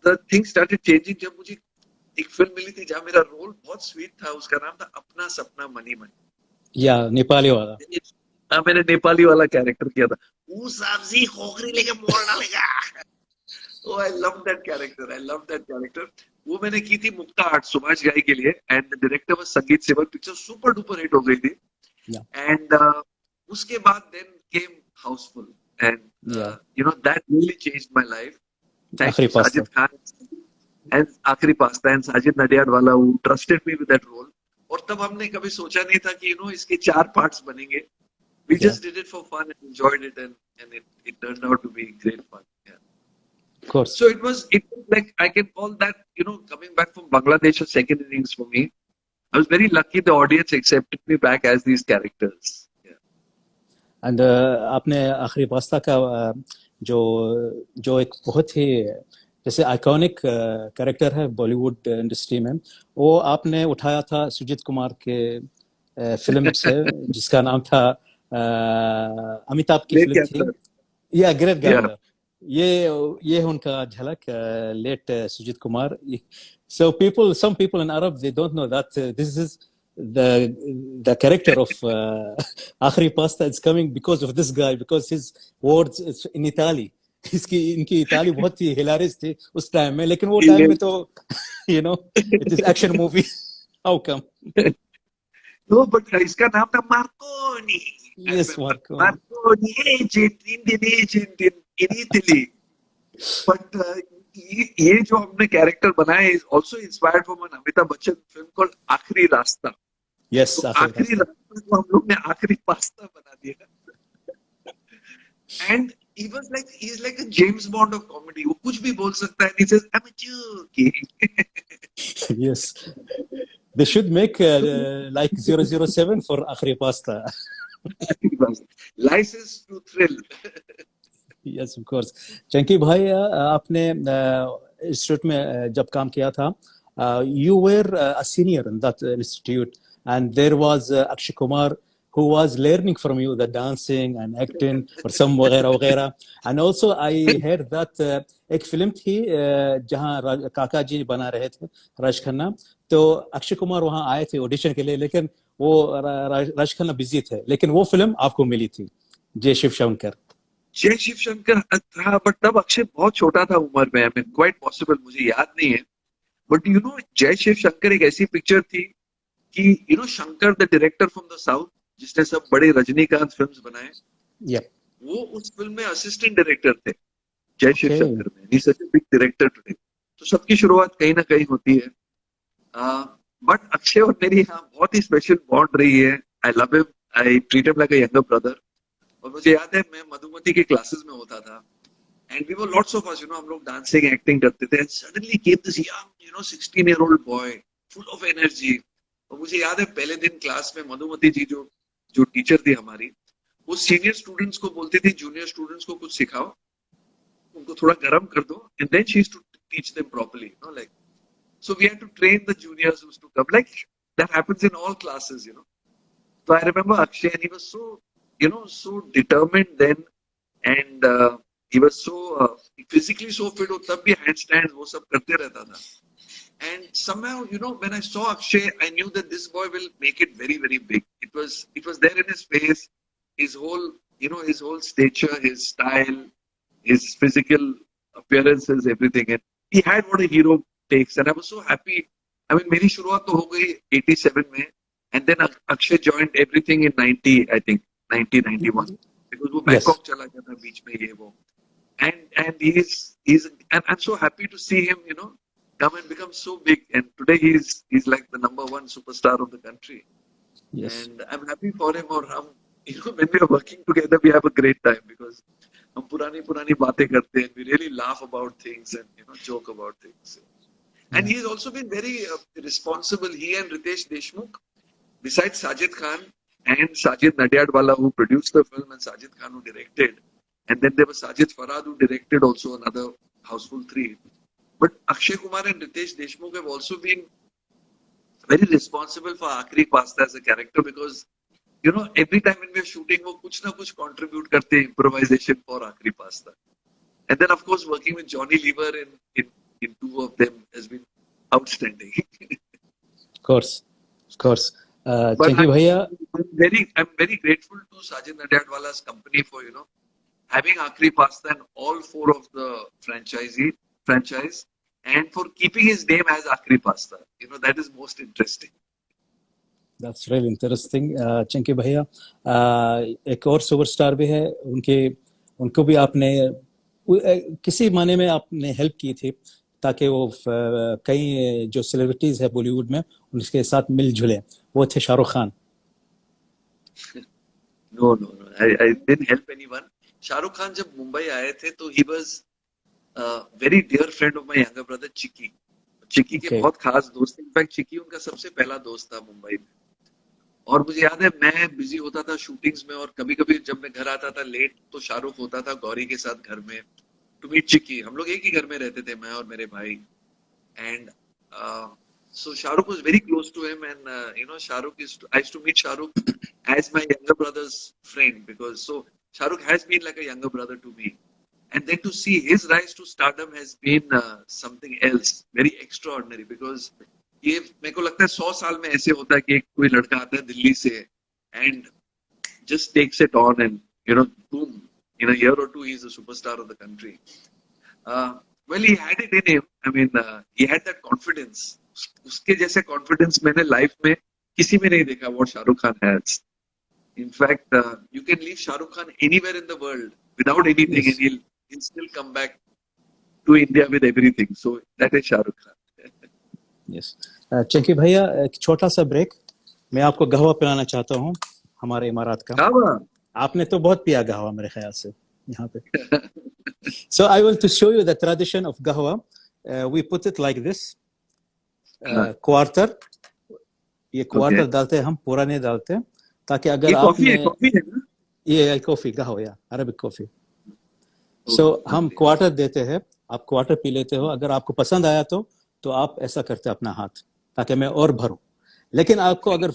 E: the things started changing जब मुझे एक film मिली थी जहाँ मेरा role बहुत sweet था, उसका नाम था अपना सपना मनी मनी।
D: Yeah, नेपाली वाला।
E: हाँ, मैंने नेपाली वाला कैरेक्टर किया था। वो सब्जी खोखरी लेके मोड़ डालेगा। Oh, I love that character. I love that character. वो मैंने की थी मुक्ता आर्ट सुभाष घाई के लिए, एंड द डायरेक्टर वाज संगीत सेवक। पिक्चर सुपर डुपर हिट हो गई थी। एंड उसके बाद then came Housefull, and that really changed my life. Thanks to Sajid Khan and आखिरी पास्ता एंड साजिद नडियाड वाला who trusted me with that role. और तब हमने कभी सोचा नहीं था कि इसके 4 पार्ट्स बनेंगे। We just did it for fun and enjoyed it, and it turned out to be great fun. Yeah.
D: Of course.
E: So it was like, I can call that, coming back from Bangladesh, a second innings for me. I was very lucky the audience accepted me back as these characters. Yeah.
D: And आपने आखिरी pasta का जो एक बहुत ही जैसे iconic character है Bollywood industry में, वो आपने उठाया था सुजीत कुमार के फिल्म से जिसका नाम था अमिताभ की फिल्म थी या ग्रेट गैंगस्टर। ये है उनका झलक, late Sujit Kumar. So some people in Arab, they don't know that this is the character of आखिरी pasta is coming because of this guy, because his words is in Italy. इनकी इताली बहुत ही hilarious थी उस time में, लेकिन वो टाइम में तो it is action movie. How come?
E: No, but इसका नाम था Markovnikov.
D: Yes, Marco.
E: Marconi, Indian agent in Italy. But ये जो हमने कैरेक्टर बनाया is also inspired from an Amitabh Bachchan film called आखिरी रास्ता।
D: Yes,
E: तो आखिरी रास्ता को हम लोग ने आखिरी पास्ता बना दिया। And he's like a James Bond of comedy. वो कुछ भी बोल सकता है। He says, I'm joking.
D: Yes. They should make like 007 for आखिरी pasta.
E: License to thrill.
D: Yes, of course. Chunky भाई, आपने इंस्टीट्यूट में जब काम किया था, you were a senior in that institute, and there was Akshay Kumar who was learning from you the dancing and acting or some वगैरह। And also I heard that एक film थी जहाँ काका जी बना रहे थे, राज खन्ना, तो अक्षय कुमार वहाँ आए थे ऑडिशन के लिए, लेकिन वो राज खन्ना बिजी थे, लेकिन वो फिल्म आपको मिली थी, जय शिव शंकर।
E: जय शिव शंकर था, बट तब अक्षय बहुत छोटा था उम्र में। I mean, quite possible, मुझे याद नहीं है। बट जय शिव शंकर एक ऐसी पिक्चर थी कि Shankar the director from the south, जिसने सब बड़े रजनीकांत फिल्म्स बनाए, वो उस फिल्म में असिस्टेंट डायरेक्टर थे जय शिव शंकर में। ही सच ए बिग डायरेक्टर टुडे। तो सबकी शुरुआत कहीं ना कहीं होती है। बट अक्षय और मेरी यहाँ बहुत ही स्पेशल बॉन्ड रही है। I love him, I treat him like a younger brother. और मुझे याद है मैं मधुमती के क्लासेस में होता था, and we were lots of us, हम लोग डांसिंग एक्टिंग करते थे, and suddenly came this young 16-year-old boy full of energy. और मुझे याद है पहले दिन क्लास में मधुमती जी जो टीचर थी हमारी, वो सीनियर स्टूडेंट्स को बोलती थी जूनियर स्टूडेंट्स को कुछ सिखाओ, उनको थोड़ा गर्म कर दो, and then she used to teach them properly, like so we had to train the juniors to come, like that happens in all classes, So I remember Akshay, and he was so determined then, and he was so physically so fit. वो तब भी handstands वो सब करते रहता था. And somehow, when I saw Akshay, I knew that this boy will make it very, very big. It was there in his face, his whole stature, his style, his physical appearances, everything. And he had what a hero takes. And I was so happy. I mean, मेरी शुरुआत तो हो गई 87 में, and then Akshay joined everything in 90, I think 91, because वो Bangkok चला गया था बीच में ये वो. And and I'm so happy to see him, come and become so big. And today he's like the number one superstar of the country.
D: Yes.
E: and I'm happy for him. और हम, when we are working together, we have a great time because हम पुरानी बातें करते हैं. We really laugh about things and joke about things. And he's also been very responsible. He and Ritesh Deshmukh, besides Sajid Khan and Sajid Nadiadwala, who produced the film, and Sajid Khan, who directed, and then there was Sajid Farhad, who directed also another Houseful 3. But Akshay Kumar and Ritesh Deshmukh have also been very responsible for Aakhri Pasta as a character, because every time when we are shooting, वो कुछ ना कुछ contribute करते हैं improvisation for Aakhri Pasta. And then of course working with Johnny Lever in two of them has been outstanding.
D: Of course.
E: But
D: Chinky Bhaiya,
E: I'm very grateful to Sajid Nadiadwala's company for having Aakhri Pasta and all 4 of the franchise, and for keeping his name as Aakhri Pasta. That is most interesting.
D: that's really interesting. Chinky Bhaiya, एक और superstar भी है, उनको भी आपने किसी माने में आपने हेल्प की थी ताकि वो कई जो सेलिब्रिटीज है बॉलीवुड में उनके साथ मिलजुले, वो थे Shahrukh Khan.
E: No. I didn't help anyone. Shahrukh Khan जब मुंबई आए थे तो he was a very dear friend of my younger brother Chicky. चिक्की के बहुत खास दोस्त थे. इनफैक्ट चिक्की उनका सबसे पहला दोस्त था मुंबई में. और मुझे याद है मैं बिजी होता था शूटिंग्स में, और कभी-कभी जब मैं घर आता था लेट तो शाहरुख होता था गौरी के साथ घर में टू मीट चिक्की. हम लोग एक ही घर में रहते थे, मैं और मेरे भाई. And so Shahrukh was very close to him, and I used to meet Shahrukh as my younger brother's friend, because Shahrukh has been like a younger brother to me. And then to see his rise to stardom has been something else, very extraordinary, because ये मेरे को लगता है 100 साल में ऐसे होता है कि कोई लड़का आता है दिल्ली से and just takes it on, and boom, in a year or two he is a superstar of the country. Well, he had it in him. I mean, he had that confidence. उसके जैसे confidence मैंने life में किसी में नहीं देखा what Shahrukh Khan has. In fact, you can leave Shahrukh Khan anywhere in the world without anything,
D: Yes.
E: and he'll still come back to India with everything. So that is Shahrukh Khan.
D: Yes. Chinki भैया, एक छोटा सा break, मैं आपको कहवा पिलाना चाहता हूँ हमारे इमारात का.
E: Kava.
D: आपने तो बहुत पिया कहवा मेरे ख्याल से यहाँ पे. So I want to show you the tradition of कहवा. We put it like this. Quarter, ये क्वार्टर डालते हैं हम, पूरा नहीं डालते, ताकि अगर
E: ये कॉफी
D: आपने
E: है ना?
D: ये कॉफी कहवा या अरबिक कॉफी. सो हम क्वार्टर देते हैं, आप क्वार्टर पी लेते हो. अगर आपको पसंद आया तो आप ऐसा करते अपना हाथ, ताकि मैं और भरूं. लेकिन आपको अगर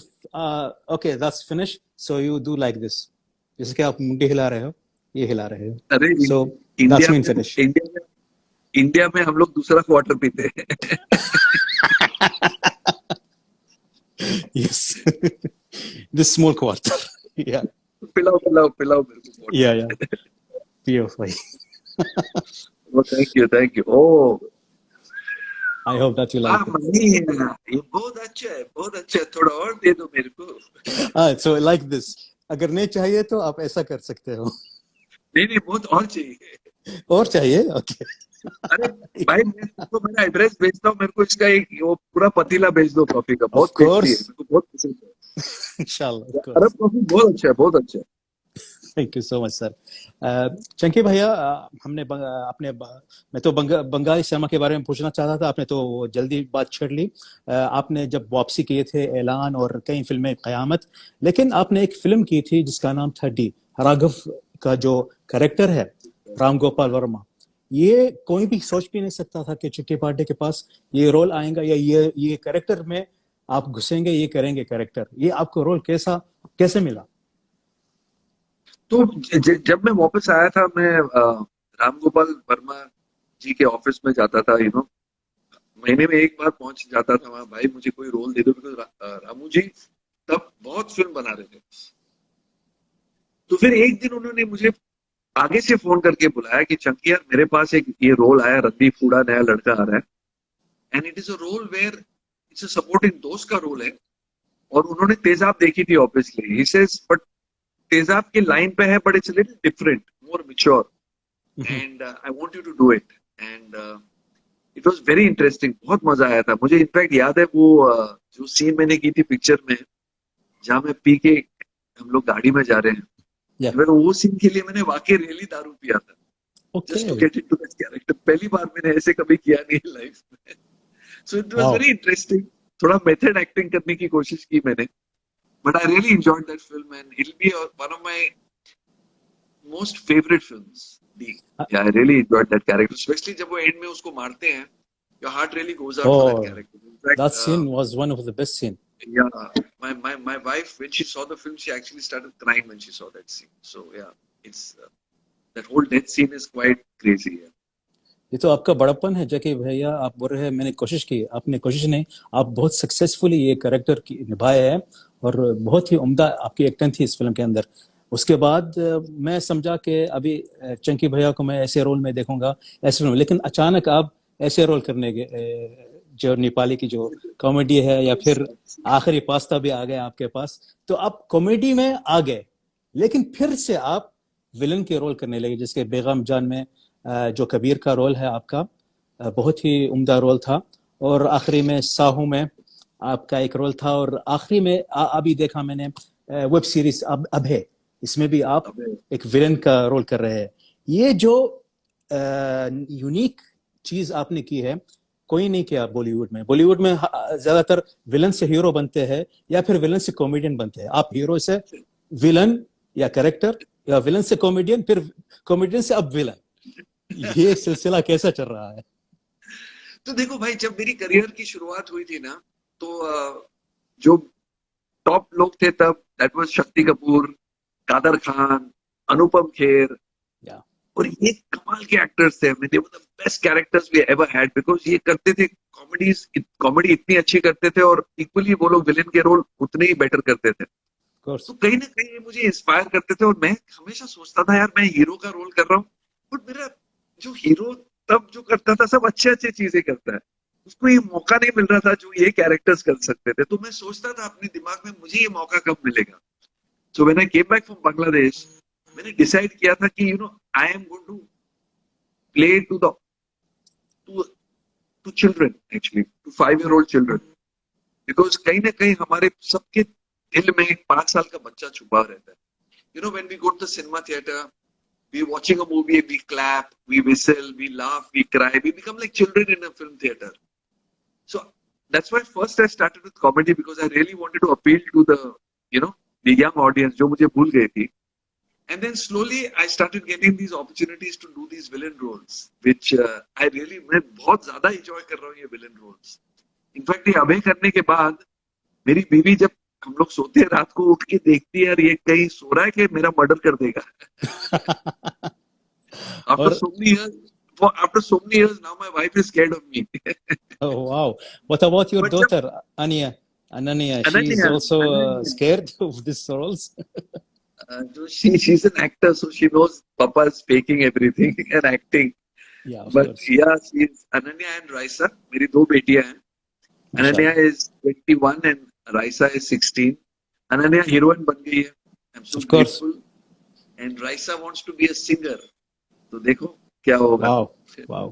D: okay that's finish, so you do like this, जैसे कि आप मुंडी हिला रहे हो, ये हिला रहे हो.
E: अरे
D: so that's mean finish.
E: India में हम लोग दूसरा क्वार्टर पीते हैं.
D: Yes. This small quarter. Yeah.
E: पिलाओ मेरे को.
D: Yeah. पियो भाई.
E: Oh, thank you. Oh,
D: I hope that you like it.
E: ये बहुत अच्छा है. थोड़ा और दे दो मेरे को.
D: So like this. अगर नहीं चाहिए तो आप ऐसा कर सकते हो.
E: नहीं, बहुत और चाहिए.
D: और चाहिए? Okay.
E: अरे भाई, मैं तुमको मेरा एड्रेस भेजता हूँ, मेरे को इसका एक वो पूरा पतीला भेज दो कॉफी का. बहुत टेस्टी है, मेरे को बहुत पसंद है.
D: इंशाल्लाह.
E: अरब कॉफी बहुत अच्छा है.
D: Thank you so much sir. Chunky भैया, हमने मैं तो बंगाली सिनेमा के बारे में पूछना चाहता था, आपने तो जल्दी बात छेड़ ली. आपने जब वापसी किए थे ऐलान और कई फिल्में क़यामत, लेकिन आपने एक फिल्म की थी जिसका नाम था डी. राघव का जो कैरेक्टर है राम गोपाल वर्मा, ये कोई भी सोच भी नहीं सकता था कि चिट्टी पांडे के पास ये रोल आएगा या ये कैरेक्टर में आप घुसेंगे, ये करेंगे कैरेक्टर. ये आपको रोल कैसे मिला?
E: तो जब मैं वापस आया था, मैं राम गोपाल वर्मा जी के ऑफिस में जाता था. महीने में एक बार पहुंच जाता था वहां. भाई मुझे कोई रोल दे दो, बिकॉज रामू जी तब बहुत फिल्म बना रहे थे. तो फिर एक दिन उन्होंने मुझे आगे से फोन करके बुलाया कि चंकी यार, मेरे पास एक ये रोल आया, रणदीप हुडा नया लड़का आ रहा है, and it is a role where it's a supporting दोस्त का रोल है. और उन्होंने तेजाब देखी थी ऑब्वियसली. ही सेज बट तेजाब की लाइन पे है, but it's little different, more mature, and I want you to do it. And it was very interesting. बहुत मजा आया था मुझे. इनफैक्ट याद है वो जो सीन मैंने की थी पिक्चर में, जहाँ मैं पी के हम लोग गाड़ी में जा रहे हैं,
D: Yeah.
E: मैं वो सीन के लिए मैंने वाकई रियली दारू पिया था, just to
D: Okay.
E: Get into that character. पहली बार मैंने ऐसे कभी किया नहीं लाइफ में, so it was
D: Wow.
E: Very interesting. थोड़ा मेथड एक्टिंग करने की कोशिश की मैंने, but I really enjoyed that film and it will be one of my most favourite films. Yeah, I really enjoyed that character, especially जब वो and में उसको मारते हैं, your heart really goes out for that
D: Oh,
E: character. In fact,
D: that scene was one of the best scene.
E: yeah, my wife, when she saw the film, she actually started crying when she saw that scene. So yeah, it's that whole death scene is quite crazy. Yeah.
D: ये तो आपका बड़प्पन है जकी भैया। आप बोल रहे हैं मैंने कोशिश की, आपने कोशिश नहीं, आप बहुत सक्सेसफुली ये कैरेक्टर निभाए हैं और बहुत ही उम्दा आपकी एक्टिंग थी इस फिल्म के अंदर। उसके बाद मैं समझा कि अभी चंकी भैया को मैं ऐसे रोल में देखूंगा ऐसे फिल्म, लेकिन अचानक आप ऐसे रोल करने के जो नेपाली की जो कॉमेडी है या फिर आखिरी पास्ता भी आ गए आपके पास, तो आप कॉमेडी में आ गए, लेकिन फिर से आप विलन के रोल करने लगे, जिसके बेगम जान में जो कबीर का रोल है आपका बहुत ही उम्दा रोल था, और आखिरी में साहू में आपका एक रोल था, और आखिरी में अभी देखा मैंने वेब सीरीज अब है, इसमें भी आप एक विलन का रोल कर रहे हैं। ये जो यूनिक चीज आपने की है, कोई नहीं किया बॉलीवुड में। बॉलीवुड में ज्यादातर विलन से हीरो बनते हैं या फिर विलन से कॉमेडियन बनते हैं। आप हीरो से विलन या कैरेक्टर, या विलन से कॉमेडियन, फिर कॉमेडियन से अब विलन, ये सिलसिला कैसा चल रहा है?
E: तो देखो भाई, जब मेरी करियर की शुरुआत हुई थी ना, तो जो टॉप लोग थे तब, दैट वाज शक्ति कपूर, कादर खान, अनुपम खेर, और ये कमाल के एक्टर्स थे। They were the best characters we ever had, because ये करते थे कॉमेडी इतनी अच्छी करते थे, और इक्वली वो लोग विलेन के रोल उतने ही बेटर करते थे। तो कहीं ना कहीं ये मुझे इंस्पायर करते थे, और मैं हमेशा सोचता था यार मैं हीरो का रोल कर रहा हूँ, बट मेरा जो हीरो तब जो करता था सब अच्छे अच्छे चीजें करता है, उसको ये मौका नहीं मिल रहा था जो ये कैरेक्टर्स कर सकते थे। तो मैं सोचता था अपने दिमाग में मुझे ये मौका कब मिलेगा। So when I came back from Bangladesh, मैंने डिसाइड किया था कि I am going to play two children, actually two 5-year-old children, because कहीं ना कहीं हमारे सबके दिल में एक 5 साल का बच्चा छुपा रहता है। When we go to the cinema theatre, we watching a movie, we clap, we whistle, we laugh, we cry, we become like children in a film theater. So that's why first I started with comedy, because I really wanted to appeal to the the young audience जो मुझे भूल गई थी। And then slowly I started getting these opportunities to do these villain roles, which I really, मैं बहुत ज्यादा enjoy कर रहा हूँ ये villain roles. In fact ये अभय करने के बाद मेरी बीवी, जब हम लोग सोते हैं रात को, उठ के देखती है यार ये कहीं सो रहा है कि मेरा मर्डर कर देगा। After so many years now my wife is scared of me.
D: Oh wow, what about your daughter Ananya? She is also scared of these roles.
E: She's an actor, so she knows Papa is faking everything and acting.
D: Yeah, of
E: but
D: course.
E: Yeah, she's Ananya and Raisa, मेरी 2 बेटियां हैं। Ananya is 21 and Raisa is 16. Ananya heroine बन गई है, I'm so grateful. And Raisa wants to be a singer. तो देखो क्या होगा।
D: Wow.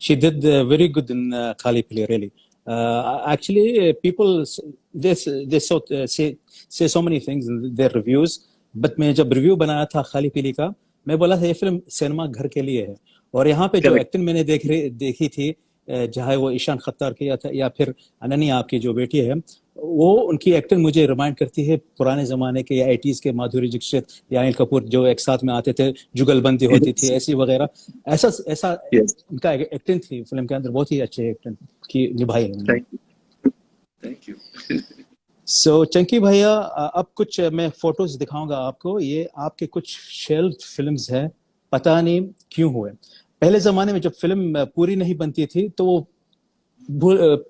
D: She did very good in Kali Pili, really. Actually, people they say so many things in their reviews. But मैं जब review बनाया था खाली पीली का, मैं बोला था ये फिल्म सिनेमा घर के लिए है। और यहाँ पे जो एक्टिंग मैंने देखी थी, चाहे वो ईशान खत्तार की या फिर अनन्या आपकी जो बेटी है, वो उनकी एक्टिंग मुझे रिमाइंड करती है पुराने जमाने के या 80s के माधुरी दीक्षित या अनिल कपूर जो एक साथ में आते थे, जुगलबंदी होती थी ऐसी वगैरह, ऐसा उनका एक्टिंग थी फिल्म के अंदर। बहुत ही अच्छी एक्टिंग की निभाई है।
E: Thank you.
D: सो चंकी भैया, अब कुछ मैं फोटोज दिखाऊंगा आपको। ये आपके कुछ शेल्फ फिल्म्स हैं, पता नहीं क्यों हुए। पहले जमाने में जब फिल्म पूरी नहीं बनती थी तो वो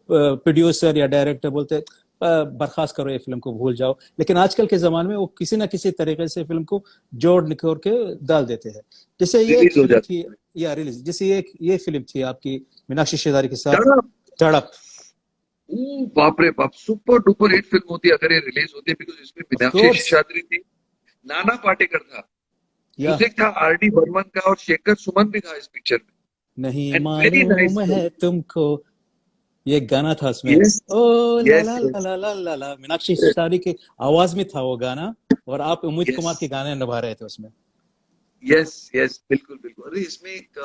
D: प्रोड्यूसर या डायरेक्टर बोलते बर्खास्त करो ये फिल्म को, भूल जाओ। लेकिन आजकल के जमाने में वो किसी ना किसी तरीके से फिल्म को जोड़ निकोड़ के डाल देते हैं। जैसे ये फिल्म थी या रिलीज, जैसे ये फिल्म थी आपकी मीनाक्षी शेजारी के साथ, तड़प।
E: बाप रे बाप, सुपर डुपर हिट फिल्म होती अगर ये रिलीज होती, बिकॉज इसमें मीनाक्षी शेजारी थी, नाना पाटेकर था, म्यूजिक था आर.डी. बर्मन का, और शेखर सुमन भी था इस पिक्चर में।
D: नहीं मालूम है तुमको ये एक गाना था उसमें,
E: Yes,
D: ओ ला
E: yes,
D: ला ला
E: yes,
D: ला ला ला ला, मीनाक्षी सितारी की आवाज में था वो गाना, और आप उमेश कुमार
E: yes,
D: के गाने निभा रहे थे उसमें।
E: yes, yes, बिल्कुल बिल्कुल। अरे इसमें एक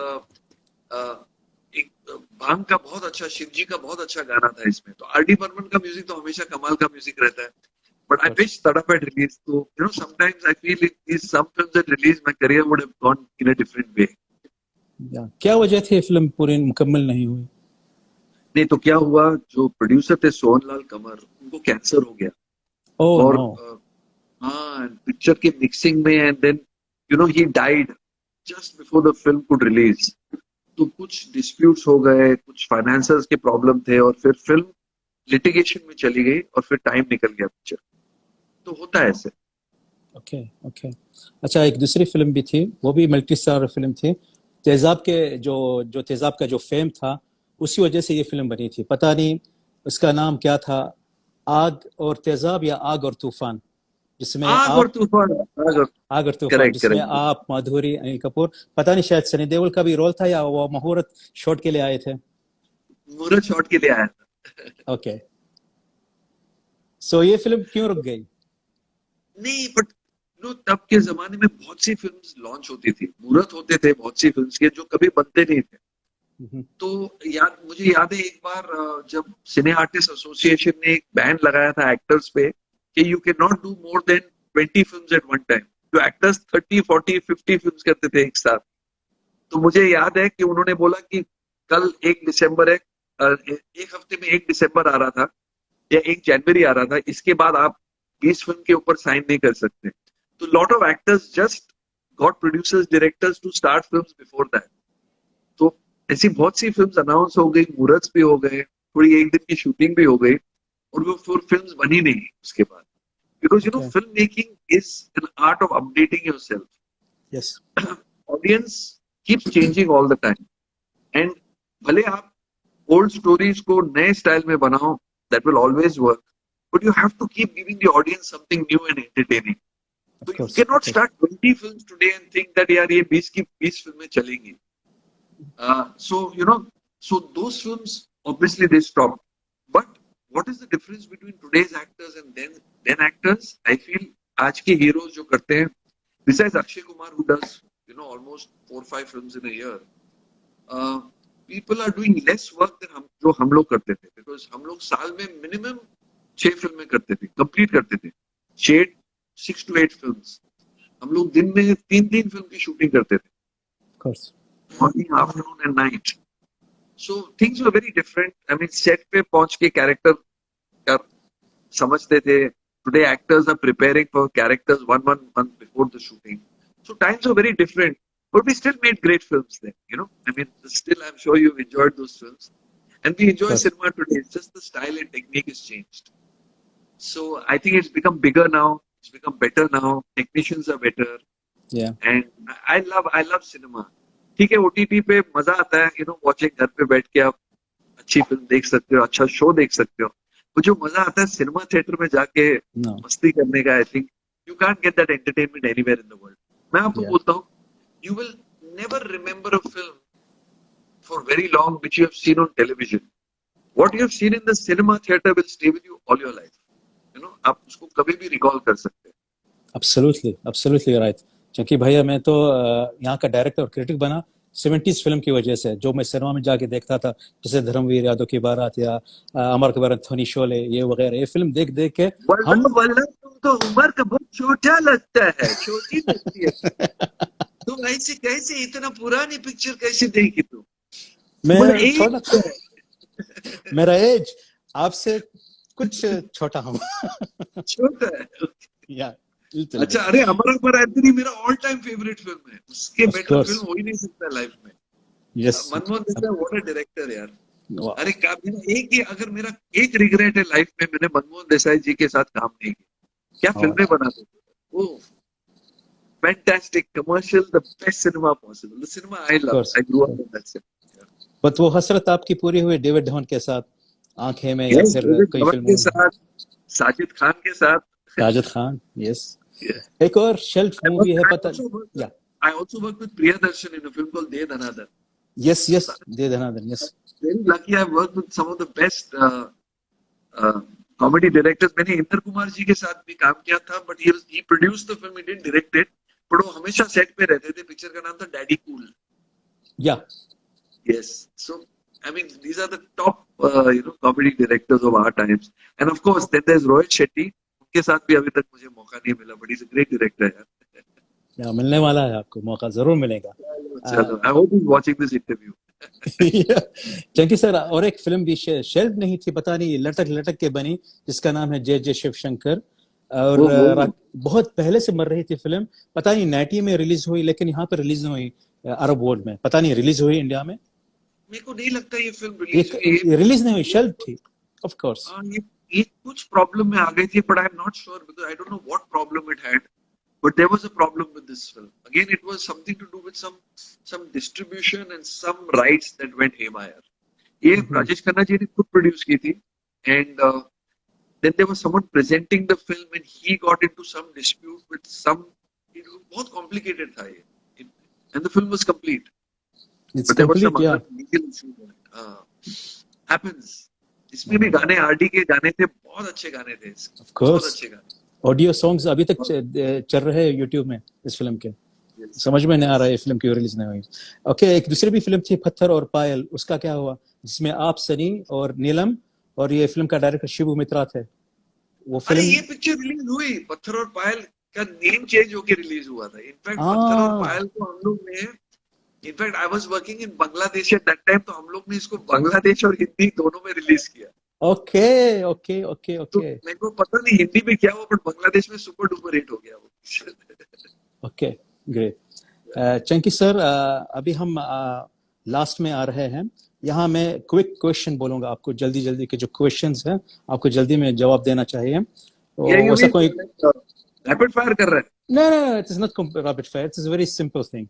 E: भांग का बहुत अच्छा, शिव जी का बहुत अच्छा गाना था इसमें। तो आर डी बर्मन का म्यूजिक तो हमेशा कमाल का म्यूजिक रहता है। But I wish Tadap had released, तो you know sometimes I feel it some films that release my career would have gone in a different way.
D: क्या वजह थी फिल्म पूरी मुकम्मल नहीं हुई?
E: नहीं तो क्या हुआ, जो प्रोड्यूसर थे सोहनलाल कमर, उनको कैंसर हो गया।
D: ओह
E: और
D: नो।
E: हाँ, पिक्चर के मिक्सिंग में, and then you know he died just before the film could release. तो कुछ डिस्प्यूट्स हो गए, कुछ फाइनेंसर्स के प्रॉब्लम थे, और फिर फिल्म लिटिगेशन में चली गई, और फिर टाइम निकल गया पिक्चर। तो होता है ऐसे।
D: Okay okay. अच्छा, एक दूसरी फिल्म भी थी, वो भी मल्टी स्टार फिल्म थी, तेजाब के जो जो तेजाब का जो फेम था उसी वजह से ये फिल्म बनी थी, पता नहीं उसका नाम क्या था, आग और तेजाब या आग और तूफान, जिसमें
E: आग और
D: आप,
E: तूफान,
D: आग और तूफान,
E: करेक्ट
D: जिसमें
E: करेक्ट।
D: आप, माधुरी, अनिल कपूर, पता नहीं शायद सनी देओल का भी रोल था या वो मुहूर्त शॉट के लिए आए थे।
E: मुहूर्त शॉट के लिए आया था।
D: ओके, सो ये फिल्म क्यों रुक गई?
E: नहीं बट नो, तब के जमाने में बहुत सी फिल्म्स लॉन्च होती थी, मुहूर्त होते थे बहुत सी फिल्म्स के, जो कभी बनते नहीं थे। तो मुझे याद है एक बार जब सिने आर्टिस्ट एसोसिएशन ने एक बैन लगाया था एक्टर्स पे कि you can not do more than 20 films at one time. जो एक्टर्स 30, 40, 50 फिल्म्स करते थे एक साथ। तो मुझे याद है कि उन्होंने बोला कि कल 1 दिसंबर है, एक हफ्ते में 1 दिसंबर आ रहा था या 1 जनवरी आ रहा था, इसके बाद आप 20 फिल्म के ऊपर साइन नहीं कर सकते। तो lot of actors just got producers, directors to start films before that. तो ऐसी बहुत सी फिल्म्स अनाउंस हो गई, मुहूर्त भी हो गए, थोड़ी एक दिन की शूटिंग भी हो गई, और वो फिल्म्स बनी नहीं उसके बाद। Because you know film making is an art of updating yourself.
D: Yes,
E: audience keeps changing all the time, and भले आप ओल्ड स्टोरीज को नए स्टाइल में बनाओ, that will always work, but you have to keep giving the audience something new and entertaining. तो you can not start 20 films today and think that यार ये 20 की 20 फिल्में चलेंगी। So you know, so those films obviously they stopped. But what is the difference between today's actors and then actors? I feel आज के heroes जो करते हैं, besides Akshay Kumar who does you know almost 4 or 5 films in a year, people are doing less work than जो हम लोग करते थे, because हम लोग साल में minimum 6 फिल्में करते थे, complete करते थे, 6 to 8 films। हम लोग दिन में 3 फिल्म की शूटिंग करते थे,
D: of course.
E: morning, afternoon and night. So things were very different. I mean, set पे पहुंच के character का समझते थे। Today actors are preparing for characters one month before the shooting. So times were very different. But we still made great films then, you know. I mean, still I'm sure you've enjoyed those films. And we enjoy cinema today. It's just the style and technique has changed. So I think it's become bigger now. It's become better now. Technicians are better.
D: Yeah.
E: And I love cinema. ठीक है, OTT पे मजा आता है, you know, watching, घर पे बैठ के आप अच्छी फिल्म देख सकते हो, अच्छा शो देख सकते हो। वो जो मजा आता है सिनेमा थिएटर में जाके मस्ती करने का, I think you can't get that entertainment anywhere in the world. मैं आपको बोलता हूँ, you will never remember a film for very long which you have seen on television. What you have seen in the cinema theatre will stay with you all your life. You know, आप उसको कभी भी recall कर सकते हैं।
D: Absolutely, absolutely right. क्योंकि भैया मैं तो यहाँ का डायरेक्टर और क्रिटिक बना 70s फिल्म की वजह से, जो मैं सिनेमा में जाके देखता था, जैसे धर्मवीर यादव की बारात या अमर अकबर एंथोनी शोले, ये वगैरह, ये फिल्म देख देख के हम
E: तुम तो उम्र का बहुत छोटा लगता है, छोटी लगती है। तुम ऐसे कैसे इतना पुरानी पिक्चर कैसे देखी तुम?
D: मेरा एज आपसे कुछ छोटा हूँ।
E: छोटा है
D: या
E: अच्छा। अरे अमर अकबर एंथोनी मेरा ऑल टाइम फेवरेट फिल्म है, उसके बेटर फिल्म हो ही नहीं सकता लाइफ में।
D: Yes,
E: Manmohan Desai what a director यार। अरे अगर मेरा एक रिग्रेट है लाइफ में, मैंने मनमोहन देसाई जी के साथ काम नहीं किया। क्या फिल्में बनाते थे वो, fantastic commercial, the best cinema possible, the cinema I love, I grew up in that cinema.
D: But वो हसरत आपकी पूरी हुई डेविड धवन के साथ, आंखें में, या फिर कोई फिल्म
E: के साथ, साजिद खान के साथ,
D: साजिद खान, यस। एक और शेल्फ मूवी है, पता
E: I also worked with Priyadarshan in a film called De Dhanadhan.
D: Yes, De Dhanadhan, yes.
E: very lucky. I've worked with some of the best comedy directors. मैंने इंद्र कुमार जी के साथ भी काम किया था, but he produced the film, he didn't direct it. But वो हमेशा set पे रहते थे. पिक्चर का नाम था daddy cool.
D: Yeah.
E: Yes. So, I mean, these are the top, comedy directors of our times. And of course, then there's Rohit Shetty. उनके साथ भी अभी तक मुझे मौका नहीं मिला, but he's a great director.
D: या मिलने वाला है, आपको मौका जरूर मिलेगा.
E: चलो, I hope he's watching this interview.
D: Chunky sir, और एक फिल्म भी शेल्फ नहीं थी, पता नहीं लटक लटक के बनी, जिसका नाम है जय जय शिव शंकर, और बहुत पहले से मर रही थी फिल्म. पता नहीं 90 में रिलीज हुई, लेकिन यहाँ पर रिलीज हुई अरब वर्ल्ड में, पता नहीं रिलीज हुई इंडिया में.
E: मेरे को नहीं लगता ये फिल्म
D: रिलीज नहीं हुई, शेल्फ थी. ऑफ कोर्स
E: ये कुछ प्रॉब्लम में आ गई थी, but I am not sure because I don't know what problem it had, but there was a problem with this film. Again it was something to do with some distribution and some rights that went haywire. ये राजेश खन्ना जी ने खुद produce की थी, and then there was someone presenting the film and he got into some dispute with some, बहुत complicated था ये, and the film was complete.
D: It's
E: but there was
D: complete,
E: some
D: yeah.
E: other legal issue on it. Happens. इसमें भी गाने RD के गाने थे, बहुत अच्छे गाने थे.
D: Of course.
E: बहुत अच्छे गाने.
D: ऑडियो सॉन्ग्स अभी तक चल रहे हैं यूट्यूब में इस फिल्म के. समझ में नहीं आ रहा है फिल्म क्यों रिलीज नहीं हुई. ओके, एक दूसरी भी फिल्म थी पत्थर और पायल, उसका क्या हुआ, जिसमें आप, सनी और नीलम, और ये फिल्म का डायरेक्टर शिबू मित्रा थे. वो फिल्म,
E: ये पिक्चर रिलीज हुई, पत्थर और पायल का नेम चेंज होके रिलीज हुआ था. इनफैक्ट पत्थर और पायल को हम लोग ने, in fact I was working in Bangladesh at that time, तो हम लोग ने इसको बांग्लादेश और हिंदी दोनों में रिलीज किया.
D: ओके ओके ओके
E: तो
D: ओके
E: मेरे को पता नहीं हिंदी में क्या हुआ, बट बांग्लादेश में सुपर डुपर हिट हो गया वो.
D: Okay, great. चंकी सर, अभी हम लास्ट में आ रहे हैं. यहाँ मैं क्विक क्वेश्चन बोलूंगा आपको, जल्दी जल्दी के जो क्वेश्चंस हैं आपको जल्दी में जवाब देना चाहिए. वैसा कोई
E: रैपिड फायर कर रहा है?
D: No, it is not rapid fire. It is a very simple thing.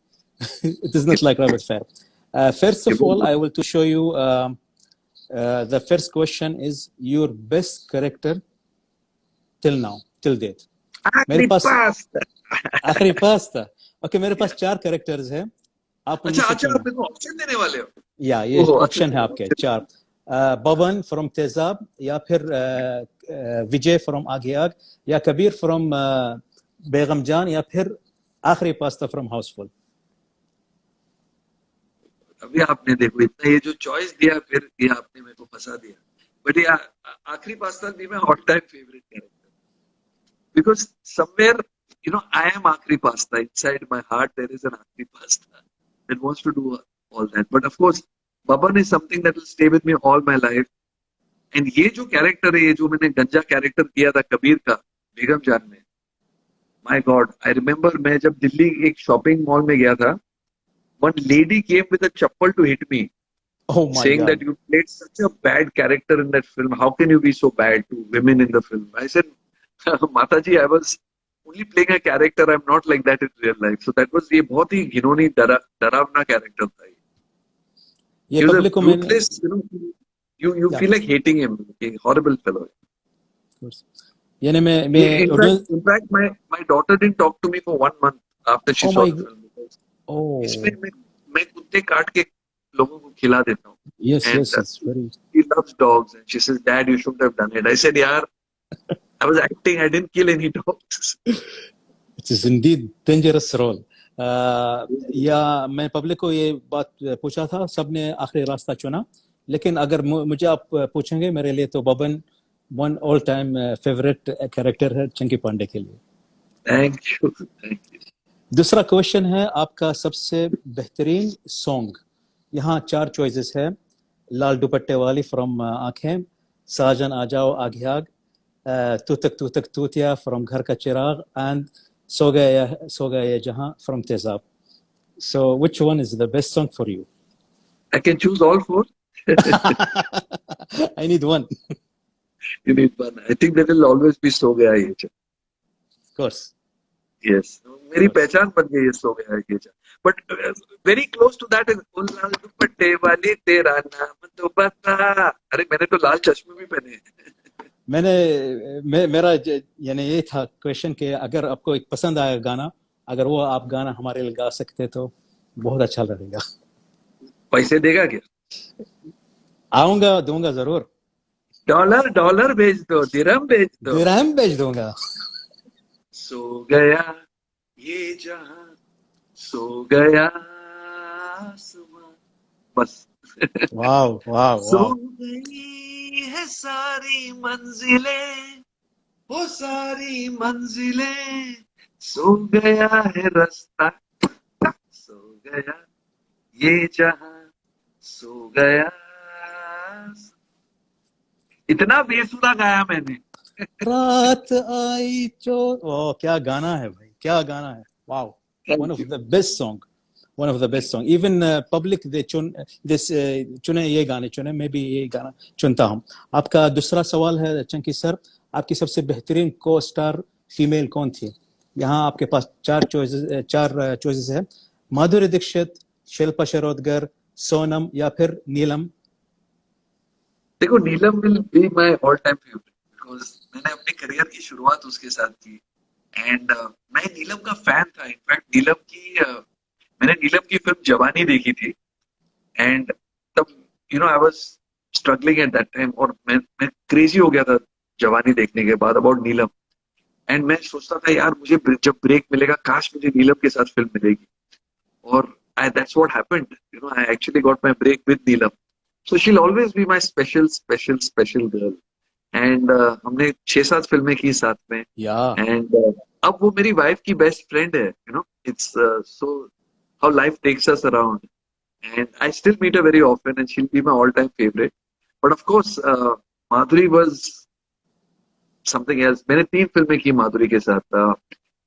D: It is not like rapid fire. First of all, I will to show you. The first question is your best character till now, till date. मेरे पास आखिरी pasta. Okay, मेरे पास 4 characters हैं. आप
E: अच्छा आप मेरे को option देने वाले हो?
D: या ये ऑप्शन है आपके 4. बबन फ्रॉम तेजाब, या फिर विजय फ्रॉम आगियाग, या कबीर फ्रॉम बेगम जान, या फिर आखिरी पास्ता फ्रॉम हाउसफुल.
E: अभी आपने देखो इतना ये जो चॉइस दिया, फिर ये आपने मेरे को फंसा दिया. बट ये आखिरी पास्ता भी मैं all time favourite character, because somewhere I am आखिरी pasta. Inside my heart there is an आखिरी pasta that wants to do all that. But of course Baban is something that will stay with me all my life. And ये जो character है, ये जो मैंने गंजा character किया था कबीर का बेगम जान में, my God, I remember मैं जब दिल्ली एक शॉपिंग मॉल में गया था, one lady came with a chappal to hit me, saying
D: God.
E: that you played such a bad character in that film. How can you be so bad to women in the film? I said, Mataji, I was only playing a character. I'm not like that in real life. So that was ये बहुत ही घिनौनी डरावना character था.
D: ये public को मैंने,
E: you feel like hating him. A horrible fellow.
D: यानी मैं
E: In fact, my daughter didn't talk to me for 1 month after she saw the film. इसमें मैं कुत्ते काट के लोगों को खिला देता हूँ.
D: Yes, it's very.
E: She loves dogs and she says, "Dad, you shouldn't have done it." I said, "Yaar, I was acting. I didn't kill any dogs."
D: It is indeed dangerous role. या मैं public को ये बात पूछा था, सबने आखिरी रास्ता चुना, लेकिन अगर मुझे आप पूछेंगे, मेरे लिए तो Baban one all time favourite character है चंकी पांडे के लिए.
E: Thank you.
D: दूसरा क्वेश्चन है आपका सबसे बेहतरीन सॉन्ग. यहाँ 4 चॉइसेस है. लाल दुपट्टे वाली फ्रॉम आंखें, साजन आ जाओ आगियाग, तू तक तूतिया फ्रॉम घर का चिराग, एंड सो गया ये जहां फ्रॉम तेजाब. So which one is the best song for you?
E: I can choose all 4.
D: I need one.
E: You need one. I think there will always be So Gaya Ye Jaan.
D: Of course.
E: Yes. मेरी पहचान बन गई है सो गया ये जान. But very close to that is लाल दुपट्टे वाली तेरा नाम तो बता. अरे मैंने तो लाल चश्मे भी पहने हैं.
D: मेरा यानी ये था क्वेश्चन कि अगर आपको एक पसंद आया गाना, अगर वो आप गाना हमारे लिए गा सकते तो बहुत अच्छा लगेगा.
E: पैसे देगा क्या?
D: आऊंगा, दूंगा जरूर,
E: डॉलर भेज दो, दिरहम भेज दो।
D: दिरहम भेज दूंगा।
E: सो गया ये जहां, सो गया आसमां, बस।
D: वाह वाह
E: सो
D: वाह।
E: गई है सारी मंजिलें, वो सारी मंजिलें, सो गया है रास्ता, सो गया ये जहां, सो गया। इतना बेसुरा गाया मैंने।
D: रात आई जो, ओ क्या गाना है भाई, क्या गाना है, वाह। One
E: Thank
D: of
E: you.
D: The best song, one of the best song. Even public दे चुने ये गाने चुने, मैं भी ये गाना चुनता हूँ। आपका दूसरा सवाल है चंकी सर, आपकी सबसे बेहतरीन को स्टार फीमेल कौन थी? यहाँ आपके पास चार चॉइसेस है, माधुरी दीक्षित, शिल्पा शिरोडकर, सोनम या फिर नीलम।
E: देखो, Neelam will be my all time favourite because मैंने अपनी करियर की शुरुआत उसके साथ की एंड मैं नीलम का फैन था। इनफैक्ट मैंने नीलम की फिल्म जवानी देखी थी एंड तब I was struggling at that time और मैं क्रेजी हो गया था जवानी देखने के बाद अबाउट नीलम। एंड मैं सोचता था यार मुझे जब ब्रेक मिलेगा काश मुझे नीलम के साथ फिल्म मिलेगी, और that's what happened. I actually got my break with Neelam. So she'll always be my special girl. And हमने 6-7 फिल्में की साथ में
D: या
E: and अब वो मेरी वाइफ की बेस्ट फ्रेंड है। It's so how life takes us around. And I still meet her very often and she'll be my all-time favorite. But of course, Madhuri was something else. मैंने 3 फिल्में की माधुरी के साथ।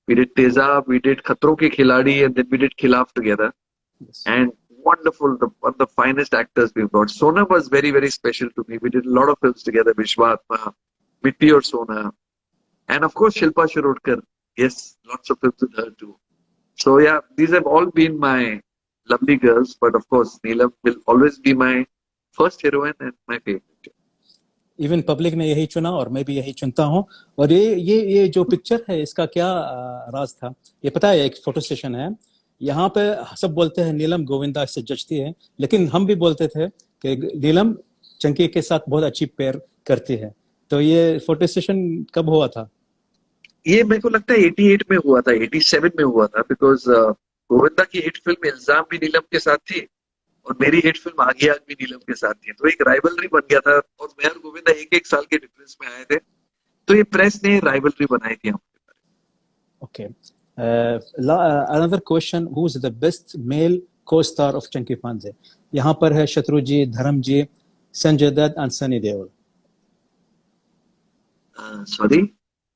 E: We did Tezab, we did Khatron Ke Khiladi, and then we did Khilaf together.
D: yes.
E: And wonderful, one of the finest actors we've got. Sonam was very, very special to me. We did a lot of films together, Vishwatma, Mitti Aur Sona. And of course, Shilpa Shirodkar. Yes, lots of films with her too. So yeah, these have all been my lovely girls. But of course, Neelam will always be my first heroine and my favorite.
D: Even public ने यही चुना और मैं भी यही चुनता हूँ। और ये जो पिक्चर है इसका क्या राज था, ये पता है? एक फोटो सेशन है, यहाँ पे सब बोलते हैं नीलम गोविंदा से जचती है, लेकिन हम भी बोलते थे कि नीलम चंकी के साथ बहुत अच्छी पेयर करती है। तो ये फोटो सेशन कब हुआ था?
E: ये मेरे को लगता है 88 में हुआ था, 87 में हुआ था, बिकॉज गोविंदा की हिट फिल्म इल्जाम भी नीलम के साथ थी और मेरी हिट फिल्म आगे आग भी नीलम के साथ थी। तो एक राइवलरी बन गया था और मैं और गोविंदा एक साल के डिफरेंस में आए थे, तो ये प्रेस ने राइवलरी बनाई थी हमारे बारे।
D: Okay, another question, who is the best male co star of Chunky Pandey? यहाँ पर है Shatru ji, Dharam ji, Sanjay Dutt and Sunny Deol.
E: Sorry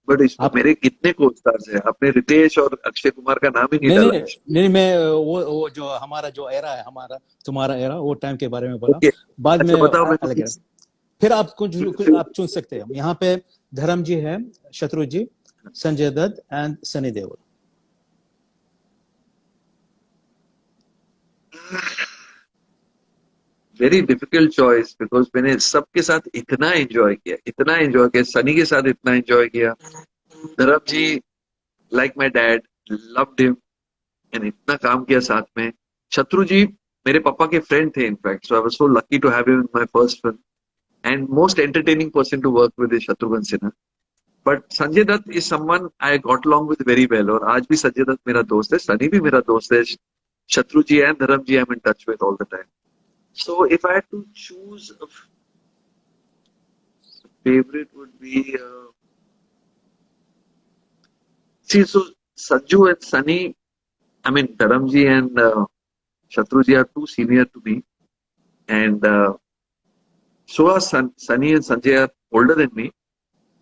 E: but इसमें मेरे कितने को स्टार्स हैं? आपने रितेश और अक्षय कुमार का नाम ही नहीं डाला।
D: नहीं, मैं वो जो हमारा जो एरा है, हमारा तुम्हारा एरा, वो टाइम के बारे में बोला।
E: Okay.
D: बाद
E: अच्छा,
D: में
E: बताओ
D: अलग है। फिर आप कुछ आप चुन सकते हैं। यहाँ पे धर्म जी है, Shatru ji, Sanjay Dutt and Sunny Deol.
E: Very difficult choice because मैंने सबके साथ इतना एंजॉय किया, सनी के साथ इतना एंजॉय किया। Dharam ji like my dad, loved him and इतना काम किया साथ में। शत्रु जी मेरे पापा के फ्रेंड थे in fact, so I was so lucky to have him in my first film and most entertaining person to work with is Shatrughan Sinha. But Sanjay Dutt is someone I got along with very well, और आज भी संजय दत्त मेरा दोस्त है, सनी भी मेरा दोस्त है, Shatru ji and Dharam ji I am in touch with all the time. So if I had to choose a favorite would be so Sanju and Sunny, I mean Dharamji and Shatruji are too senior to me, and so are Sunny and Sanjay are older than me,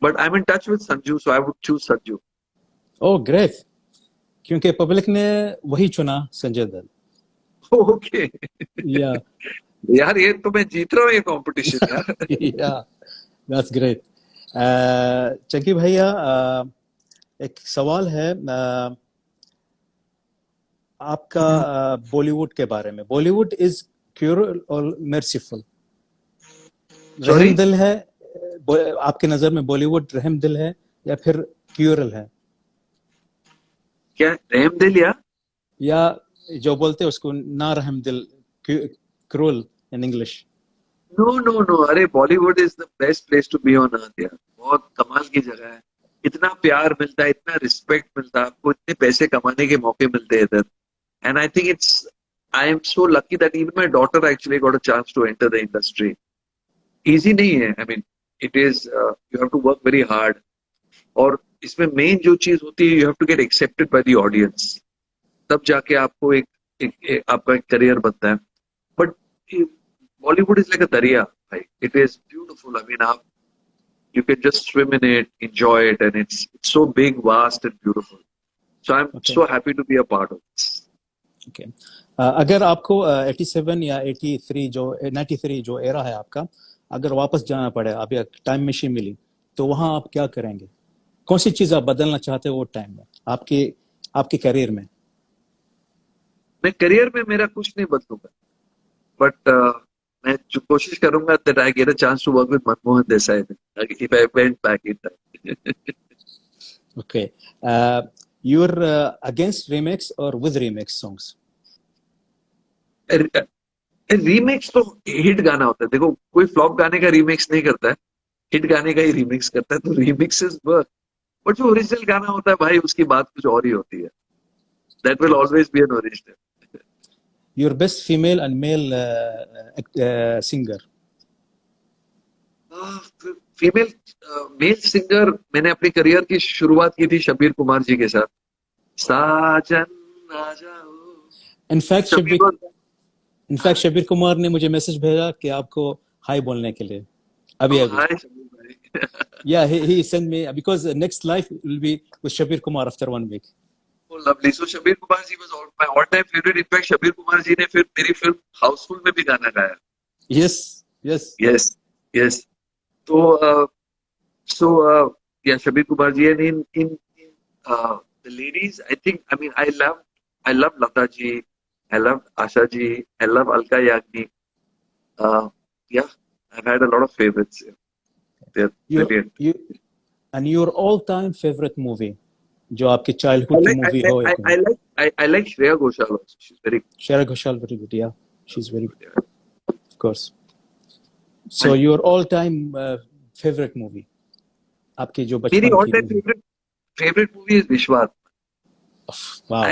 E: but I'm in touch with Sanju, so I would choose Sanju.
D: Oh great, क्योंकि public ने वही चुना, Sanjay Dutt.
E: Okay.
D: Yeah.
E: यार ये तो मैं जीत रहा हूँ ये कंपटीशन यार।
D: Yeah, that's great. चंकी भैया, एक सवाल है आपका बॉलीवुड के बारे में। बॉलीवुड इज क्रूअल और मर्सीफुल? रहम दिल है आपके नजर में? बॉलीवुड रहम दिल है या फिर क्रूअल है?
E: क्या रहम दिल
D: या जो बोलते हैं उसको ना रहम दिल, क्रूअल in English?
E: नो, अरे Bollywood is the best place to be on earth यार, बहुत कमाल की जगह है। इतना प्यार मिलता है, इतना रिस्पेक्ट मिलता है आपको, इतने पैसे कमाने के मौके मिलते हैं इधर। And I think I am so lucky that even my daughter actually got a chance to enter the industry. Easy नहीं है, I mean it is you have to work very hard. और इसमें मेन जो चीज होती है, you have to get accepted by the audience, तब जाके आपको आपका एक करियर बनता है। But Bollywood is like a दरिया भाई, it is beautiful. I mean आप you can just swim in it, enjoy it, and it's so big, vast, and beautiful. So I'm
D: Okay.
E: so happy to be a part of this.
D: Okay अगर आपको 87 या 83 जो 93 जो era है आपका, अगर वापस जाना पड़े, अभी टाइम मशीन मिली, तो वहां आप क्या करेंगे? कौन सी चीज आप बदलना चाहते हो वो टाइम में, आपके आपके करियर में?
E: मैं करियर में मेरा कुछ नहीं बदलूंगा, बट मैं जो कोशिश करूंगा that I get a chance to work with Manmohan Desai if I went back in time.
D: Okay. You're against remix or with remix songs?
E: Remix तो हिट गाना होता है, देखो कोई फ्लॉप गाने का रीमिक्स नहीं करता है, हिट गाने का ही रीमिक्स करता है, तो रीमिक्स इज वर्क। बट जो ओरिजिनल गाना होता है भाई, उसकी बात कुछ और ही होती है। That will always be an original.
D: Your best female and male singer?
E: Female male singer, मैंने अपनी करियर की शुरुआत की थी शबीर कुमार जी के साथ। साजन आ जाओ।
D: इनफैक्ट शबीर कुमार ने मुझे मैसेज भेजा कि आपको हाय बोलने के लिए अभी अभी।
E: हाय शबीर भाई।
D: Yeah, he sent me because next live will be with Shabir Kumar after 1 week.
E: Oh, lovely. So Shabir Kumar ji was my all-time favorite. In fact, Shabir Kumar ji ने फिर मेरी फिल्म हाउसफुल में भी गाना गाया।
D: Yes.
E: Yes. तो yeah, Shabir Kumar ji, and in the ladies, I love Lata ji, I love Asha ji, I love Alka Yagnik. Yeah, I've had a lot of favorites. Yeah. They're brilliant.
D: And your all-time favorite movie, जो आपके childhood की movie हो?
E: I like Shreya Ghoshal also. She's very good.
D: Shreya Ghoshal, very good. Yeah, she's very good. Of course. So your all-time favorite movie, आपके जो बचपन
E: मेरी
D: की
E: all-time favorite movie is Vishwahatma.
D: Wow.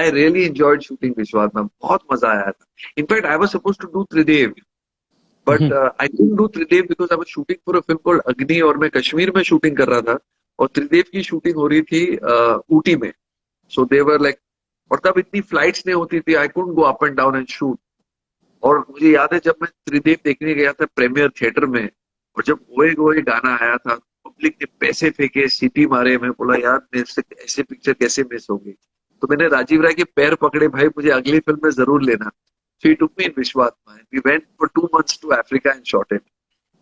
E: I really enjoyed shooting Vishwahatma. बहुत मजा आया था. In fact, I was supposed to do Tridev, but I couldn't do Tridev because I was shooting for a film called Agni, और मैं कश्मीर में shooting कर रहा था, और त्रिदेव की शूटिंग हो रही थी ऊटी में. So they were like, और तब इतनी फ्लाइट्स नहीं होती थी, I couldn't go up and down and shoot. और मुझे याद है जब मैं त्रिदेव देखने गया था प्रीमियर थिएटर में, और जब ओए गोए गाना आया था, पब्लिक ने पैसे फेंके, सीटी मारे, मैं बोला यार मेरे से ऐसे पिक्चर कैसे मिस होगी. तो मैंने राजीव राय के पैर पकड़े, भाई मुझे अगली फिल्म में जरूर लेना. So he took me in Vishwahatma. We went for 2 months to Africa and shot it.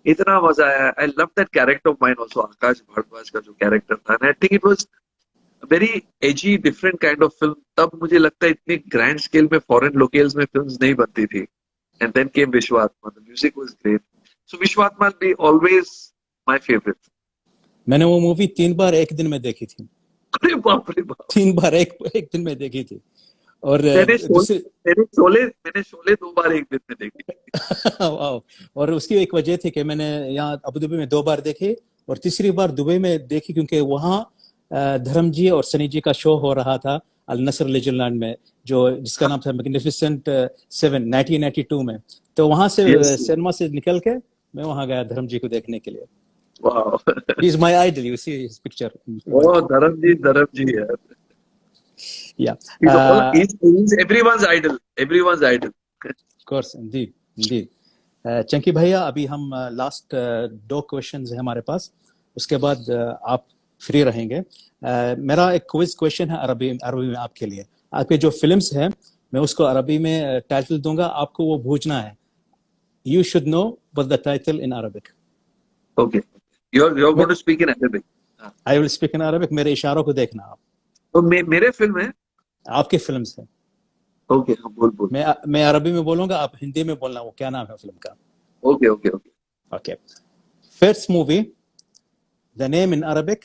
E: इतना मजा आया. I love that character of mine also, आकाश भारद्वाज का जो कैरेक्टर था. And I think it was a very edgy, different kind of film. तब मुझे लगता है इतनी ग्रैंड स्केल में फॉरेन लोकेल्स में फिल्म्स नहीं बनती थी. And then came Vishwahatma. The music was great. So Vishwahatma will be always my favorite.
D: मैंने वो मूवी 3 बार एक दिन में देखी थी.
E: अरे बाप रे बाप.
D: 3 बार एक दिन में देखी थी. और
E: मैंने शोले 2 बार एक दिन में देखी.
D: वाओ. और उसकी एक वजह थी कि मैंने यहाँ अबू धाबी में 2 बार देखी, और तीसरी बार दुबई में देखी क्योंकि वहाँ धर्म जी और सनी जी का शो हो रहा था अल नसर लेजेंडलैंड में, जिसका नाम था मैग्निफिसेंट 7 1992 में. तो वहां से सिनेमा से निकल के मैं वहां गया धर्म जी को देखने के लिए.
E: Wow.
D: He is my idol. You see his picture.
E: Oh, धर्म जी यार.
D: Yeah.
E: He's everyone's idol. Everyone's idol.
D: Of course, indeed. Chunky भैया, अभी हम लास्ट 2 क्वेश्चंस है हमारे पास, उसके बाद आप फ्री रहेंगे. मेरा एक क्विज क्वेश्चन है अरबी में आपके लिए. आपके जो फिल्म्स हैं मैं उसको अरबी में टाइटल दूंगा, आपको वो पूछना है. You should know what the title in Arabic.
E: Okay. You're going to speak in Arabic.
D: I will speak in Arabic. मेरे इशारों को देखना आप.
E: तो मेरे फिल्म है.
D: आपके फिल्म्स है.
E: Okay, बोल.
D: मैं अरबी में बोलूंगा, आप हिंदी में बोलना वो क्या नाम है फिल्म का. Okay. First movie, the name in Arabic,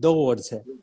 D: दो वर्ड्स है,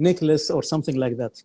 D: necklace or something like that.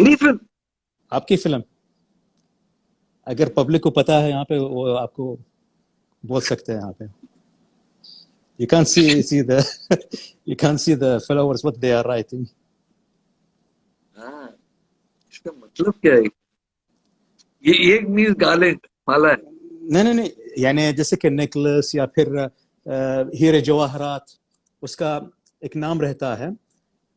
E: मेरी फिल्म
D: आपकी फिल्म, अगर पब्लिक को पता है यहाँ पे वो आपको बोल सकते हैं यहाँ पे. You can't see the you can't see the followers what they are writing.
E: हाँ, इसका मतलब क्या है? ये एक मीन्स गार्लेंड माला है.
D: नहीं यानी जैसे कि नेकलेस या फिर हीरे जवाहरात, उसका एक नाम रहता है.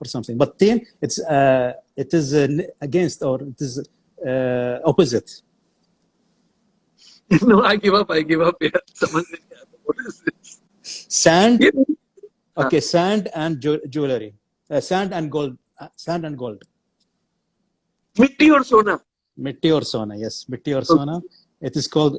D: or something, but tin it is against or it is opposite.
E: No, I give up यार, समझ नहीं आता. What is this?
D: Sand,
E: ये
D: okay, sand and jewelry, sand and gold,
E: मिट्टी और सोना.
D: मिट्टी और सोना, yes, मिट्टी और सोना. It is called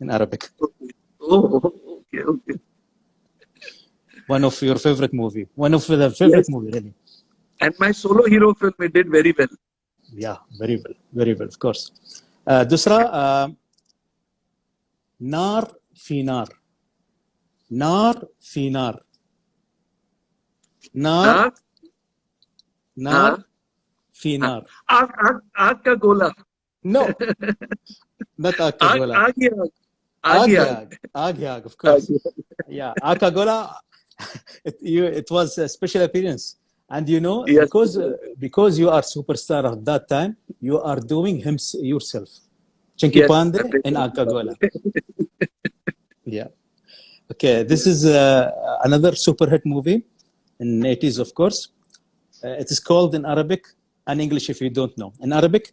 D: in Arabic.
E: Oh, okay.
D: One of your favorite movie, one of the favorite movie really.
E: And my solo hero film, it did very well.
D: Yeah, very well, of course. दूसरा नार फी नार, नार फी नार, नार नार फी नार.
E: आग का गोला.
D: No, not आग का गोला. आग, of course. Yeah, आग का गोला. It was a special appearance, and you know,
E: Yes.
D: because you are superstar at that time, you are doing him yourself. Chinky
E: Yes,
D: Pandey
E: definitely.
D: in आग का गोला. Yeah. Okay, this is another super hit movie in 80s, of course. It is called in Arabic and English if you don't know. In Arabic,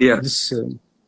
E: Yeah.
D: this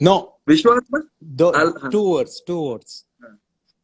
D: No,
E: Vishwatma.
D: two words.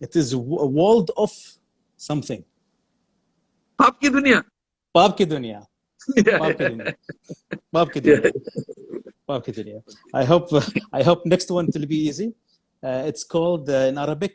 D: It is a world of something.
E: पाप की दुनिया.
D: पाप की दुनिया. पाप की दुनिया. पाप की दुनिया. पाप की दुनिया. I hope next one will be easy. It's called in Arabic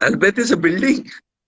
E: Albeit is a building.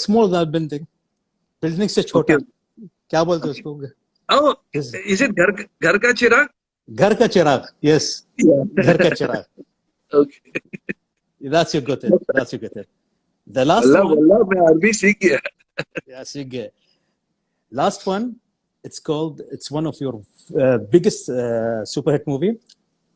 D: small than building. Building से छोटा.
E: Okay.
D: क्या बोलते हैं उसको?
E: Oh,
D: Yes.
E: is it घर का चिराग?
D: घर का चिराग. Yes.
E: Yeah.
D: घर का चिराग.
E: Okay.
D: That's you got it. The last
E: Allah
D: one.
E: वल्लाह मैं अरबी सीख गया.
D: Yes, you get. Last one. It's one of your biggest super hit movie.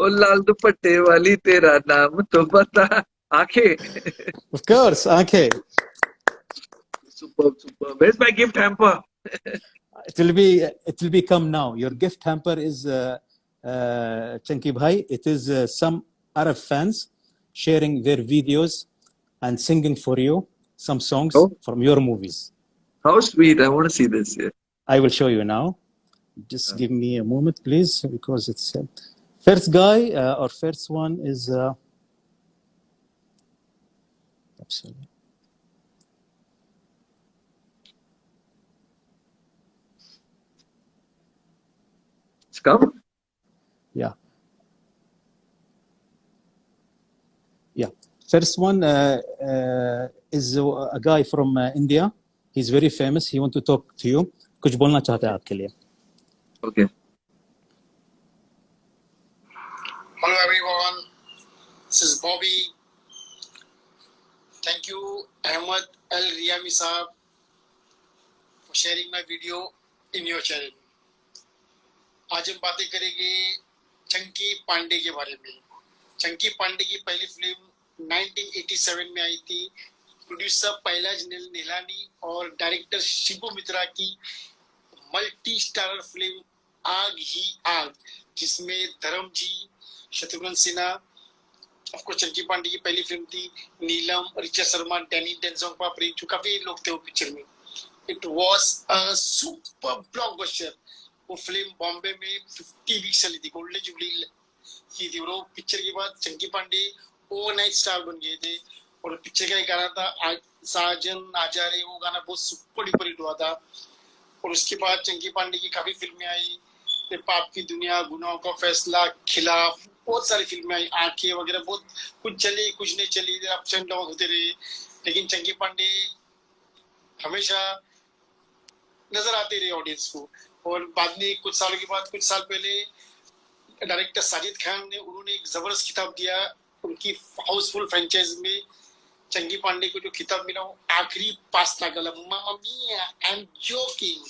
E: ओ लाल दुपट्टे वाली तेरा नाम तो बता. आंखें.
D: Of course, okay.
E: Super. Where's my gift hamper?
D: It will be come now. Your gift hamper is Chanki Bhai. It is some Arab fans sharing their videos and singing for you some songs from your movies.
E: How sweet. I want to see this. Yeah.
D: I will show you now. Just give me a moment, please, because it's first guy or first one is absolutely.
E: It's come.
D: Yeah. First one is a guy from India. He's very famous. He want to talk to you. कुछ बोलना चाहता है आपके लिए.
E: Okay.
F: Hello everyone, this is Bobby. Thank you Ahmed Al Riyami Saab for sharing my video in your channel. आज हम बातें करेंगे चंकी पांडे के बारे में. चंकी पांडे की पहली फिल्म 1987 में आई थी. प्रोड्यूसर पहलाज नीलानी और डायरेक्टर शिबू मित्रा की मल्टी स्टारर फिल्म आग ही आग, जिसमें धर्म जी, शत्रुघ्न सिन्हा, आपको चंकी पांडे की पहली फिल्म थी. नीलम, रिचा शर्मा, डैनी डेंजोंगपा, प्रेमचू, काफी लोग थे वो पिक्चर में. It was a super blockbuster. वो फिल्म बॉम्बे में 50 वीक्स चली थी, गोल्डन जुबली की थी. वो पिक्चर के बाद चंकी पांडे ओवरनाइट स्टार बन गए थे. और पिक्चर का एक गाना था साजन आजा रे, वो गाना बहुत सुपर डुपर हिट हुआ था। और उसके बाद चंकी पांडे की काफी फिल्में आई, फिर पाप की दुनिया, गुनाहों का फैसला, खिलाफ, बहुत सारी फिल्में आई, आंखें वगैरह, बहुत कुछ चली कुछ नहीं चली, अप्स एंड डाउन होते रहे, लेकिन चंकी पांडे हमेशा नजर आते रहे ऑडियंस को। और बाद में कुछ साल पहले डायरेक्टर साजिद खान ने उन्होंने एक जबरदस्त खिताब दिया, उनकी हाउसफुल फ्रेंचाइज में चंकी पांडे को जो खिताब मिला वो आखिरी पास्ता गला, मामा मिया, आई एम जोकिंग।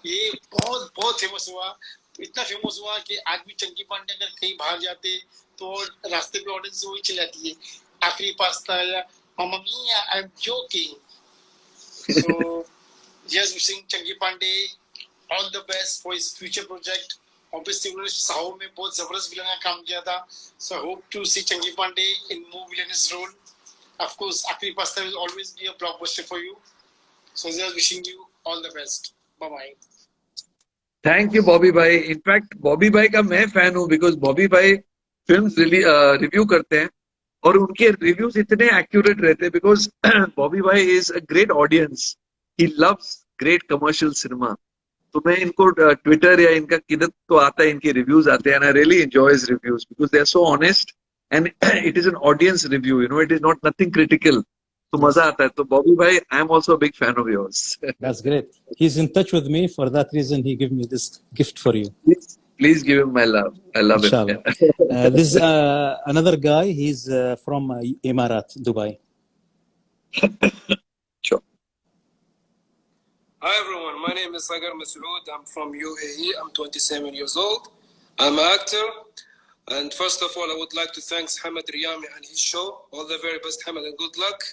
F: ये बहुत बहुत फेमस हुआ, तो इतना फेमस हुआ कि आज भी चंकी पांडे अगर कहीं बाहर जाते तो रास्ते पे ऑडियंस वही चिल्लाती है, आखिरी पास्ता या mamma mia, I am joking. So yes, wishing Chunky Pandey all the best for his future project. Obviously उन्होंने साहो में बहुत जबरदस्त विलन का काम किया था, so I hope to see Chunky Pandey in more villainous role. Of course, Aakhri Pasta will always be a blockbuster for you. So just wishing you all the best. Bye bye.
E: Thank you Bobby भाई। In fact Bobby भाई का मैं fan हूँ because Bobby भाई films review करते हैं और उनके रिव्यूज इतने एक्यूरेट रहते हैं बिकॉज बॉबी भाई is a great audience, he loves great commercial cinema. तो मैं इनको ट्विटर या इनका किधर तो आता है, इनके रिव्यूज आते हैं, and I really enjoy his reviews because they are so honest and it is an audience review, you know, it is not nothing critical. तो मजा आता है। तो बॉबी भाई, I am also a big fan of yours.
D: That's great. He's in touch with me. For that reason, he gave me this gift for you.
E: Please give him my love. I love
D: Inshallah.
E: him.
D: This is another guy. He's from Emirat, Dubai.
E: Sure.
G: Hi everyone, my name is Sagar Masood. I'm from UAE. I'm 27 years old. I'm an actor. And first of all, I would like to thank Hamad Riyami and his show. All the very best, Hamad, and good luck.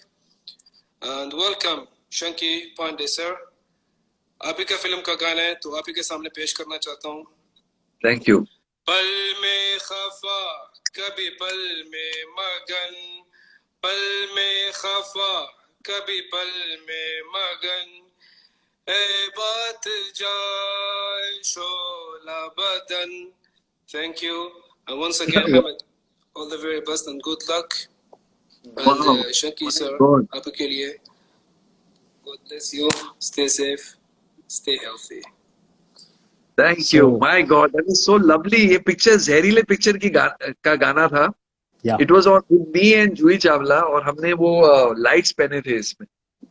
G: And welcome, Chunky Pandey, sir. आप ही का film का गाना है तो आप ही के सामने पेश करना चाहता हूँ।
E: Thank you.
G: पल में खफा कभी पल में मगन, पल में खफा कभी पल में मगन, ए बात जाए शोला बदन। Thank you. And once again, Hamad, all the very best and good luck. And
E: Wow.
G: Chunky, sir,
E: God.
G: आप के लिए God bless you. Stay safe. Stay healthy.
E: Thank you. My God, that is so lovely. ये picture जहरीले picture का गाना था।
D: Yeah.
E: It was on with me and Juhi Chawla और हमने वो लाइट्स पहने थे इसमें।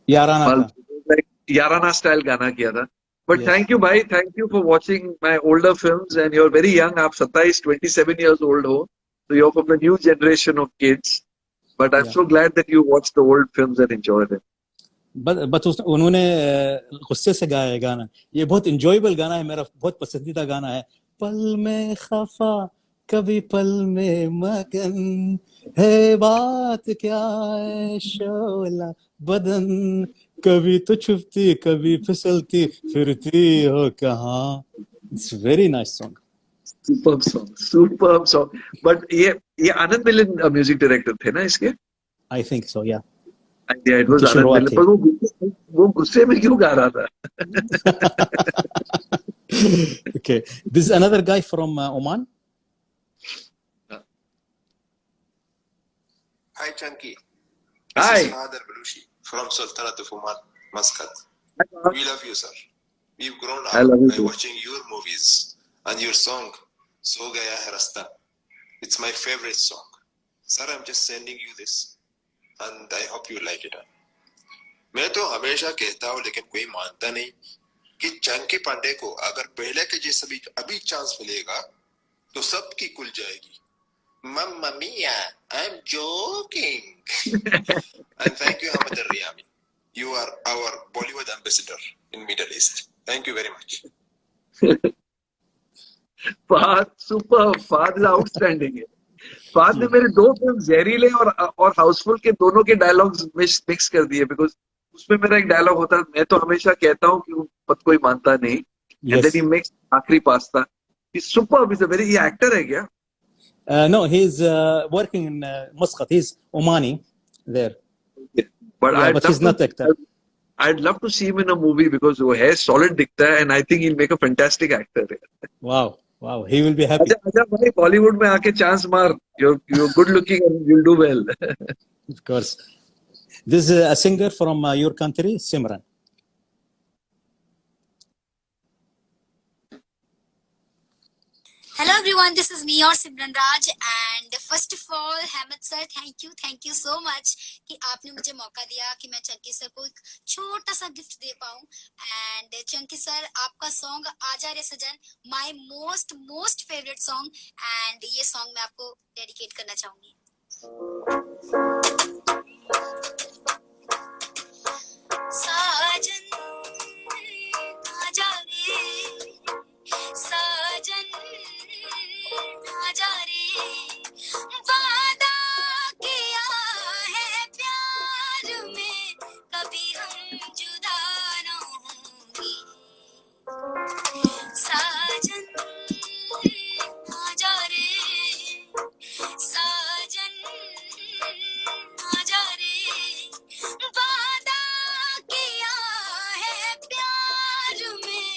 D: Yarana ka.
E: Like याराना स्टाइल गाना किया था। But
D: Yes.
E: thank you भाई, thank you for watching my older films and you're very young. आप 27 years old हो, so you're from the new generation of kids. But I'm
D: Yeah.
E: so glad that you watched the old films and enjoyed them.
D: But उन्होंने गुस्से से गाया है गाना। ये बहुत enjoyable गाना है, मेरा बहुत पसंदीदा गाना है। पल में खफा कभी पल में मगन, है बात क्या है शोला बदन, कभी तो छुपती कभी फिसलती फिरती हो कहाँ। It's a very nice song.
E: Superb song. But ये आनंद मिलन म्यूजिक डायरेक्टर थे ना इसके?
D: I think so, yeah.
E: Yeah, it was आनंद मिलन। पर वो गुस्से में क्यों गा रहा था?
D: Okay, this is another guy from Oman.
H: Hi, Chunky.
E: Hi.
H: This is Nader Balushi from Sultanate of Oman, Muscat. We love you, sir. We've grown
E: I love
H: up
E: you
H: by
E: too.
H: watching your movies and your song, So Gaya Hai Rasta. It's my favorite song. Sir, I'm just sending you this and I hope you like it. मैं तो हमेशा कहता हूँ लेकिन कोई मानता नहीं कि चंकी पांडे को अगर पहले के जैसे भी अभी चांस मिलेगा तो सबकी खुल जाएगी। Mamma mia, I'm joking. And thank you, Hamad Riyami. You are our Bollywood ambassador in Middle East. Thank you very much.
E: Fahadh super, Fahadh is outstanding है। फहद ने मेरे 2 फिल्म जहरीले और हाउसफुल के दोनों के डायलॉग्स मिक्स कर दिए बिकॉज उसमें मेरा एक डायलॉग होता है, मैं तो हमेशा कहता हूँ कि पत कोई मानता नहीं, एंड देन ही मेक्स आखिरी pasta. He super, is a very, ये एक्टर है क्या?
D: No, he's working in Muscat. He's Omani there.
E: But
D: Yeah, but he's not actor.
E: I'd love to see him in a movie because वो है solid दिखता है and I think he'll make a fantastic actor.
D: Wow, wow, he will be happy.
E: अच्छा भाई, बॉलीवुड में आके chance मार, you're good looking and you'll do well.
D: Of course. This is a singer from your country, Simran.
I: Hello everyone, this is me और सिमरन राज and first of all Hamid sir, thank you so much कि आपने मुझे मौका दिया कि मैं Chunky sir को एक छोटा सा गिफ्ट दे पाऊं and चंकी सर आपका सॉन्ग आजा रे सजन my most favorite song and ये सॉन्ग मैं आपको डेडिकेट करना चाहूंगी। साजन आजा रे साजन आजा रे वादा किया है प्यार में कभी हम जुदा न होंगे साजन आजा रे साजन आजा रे वादा किया है प्यार में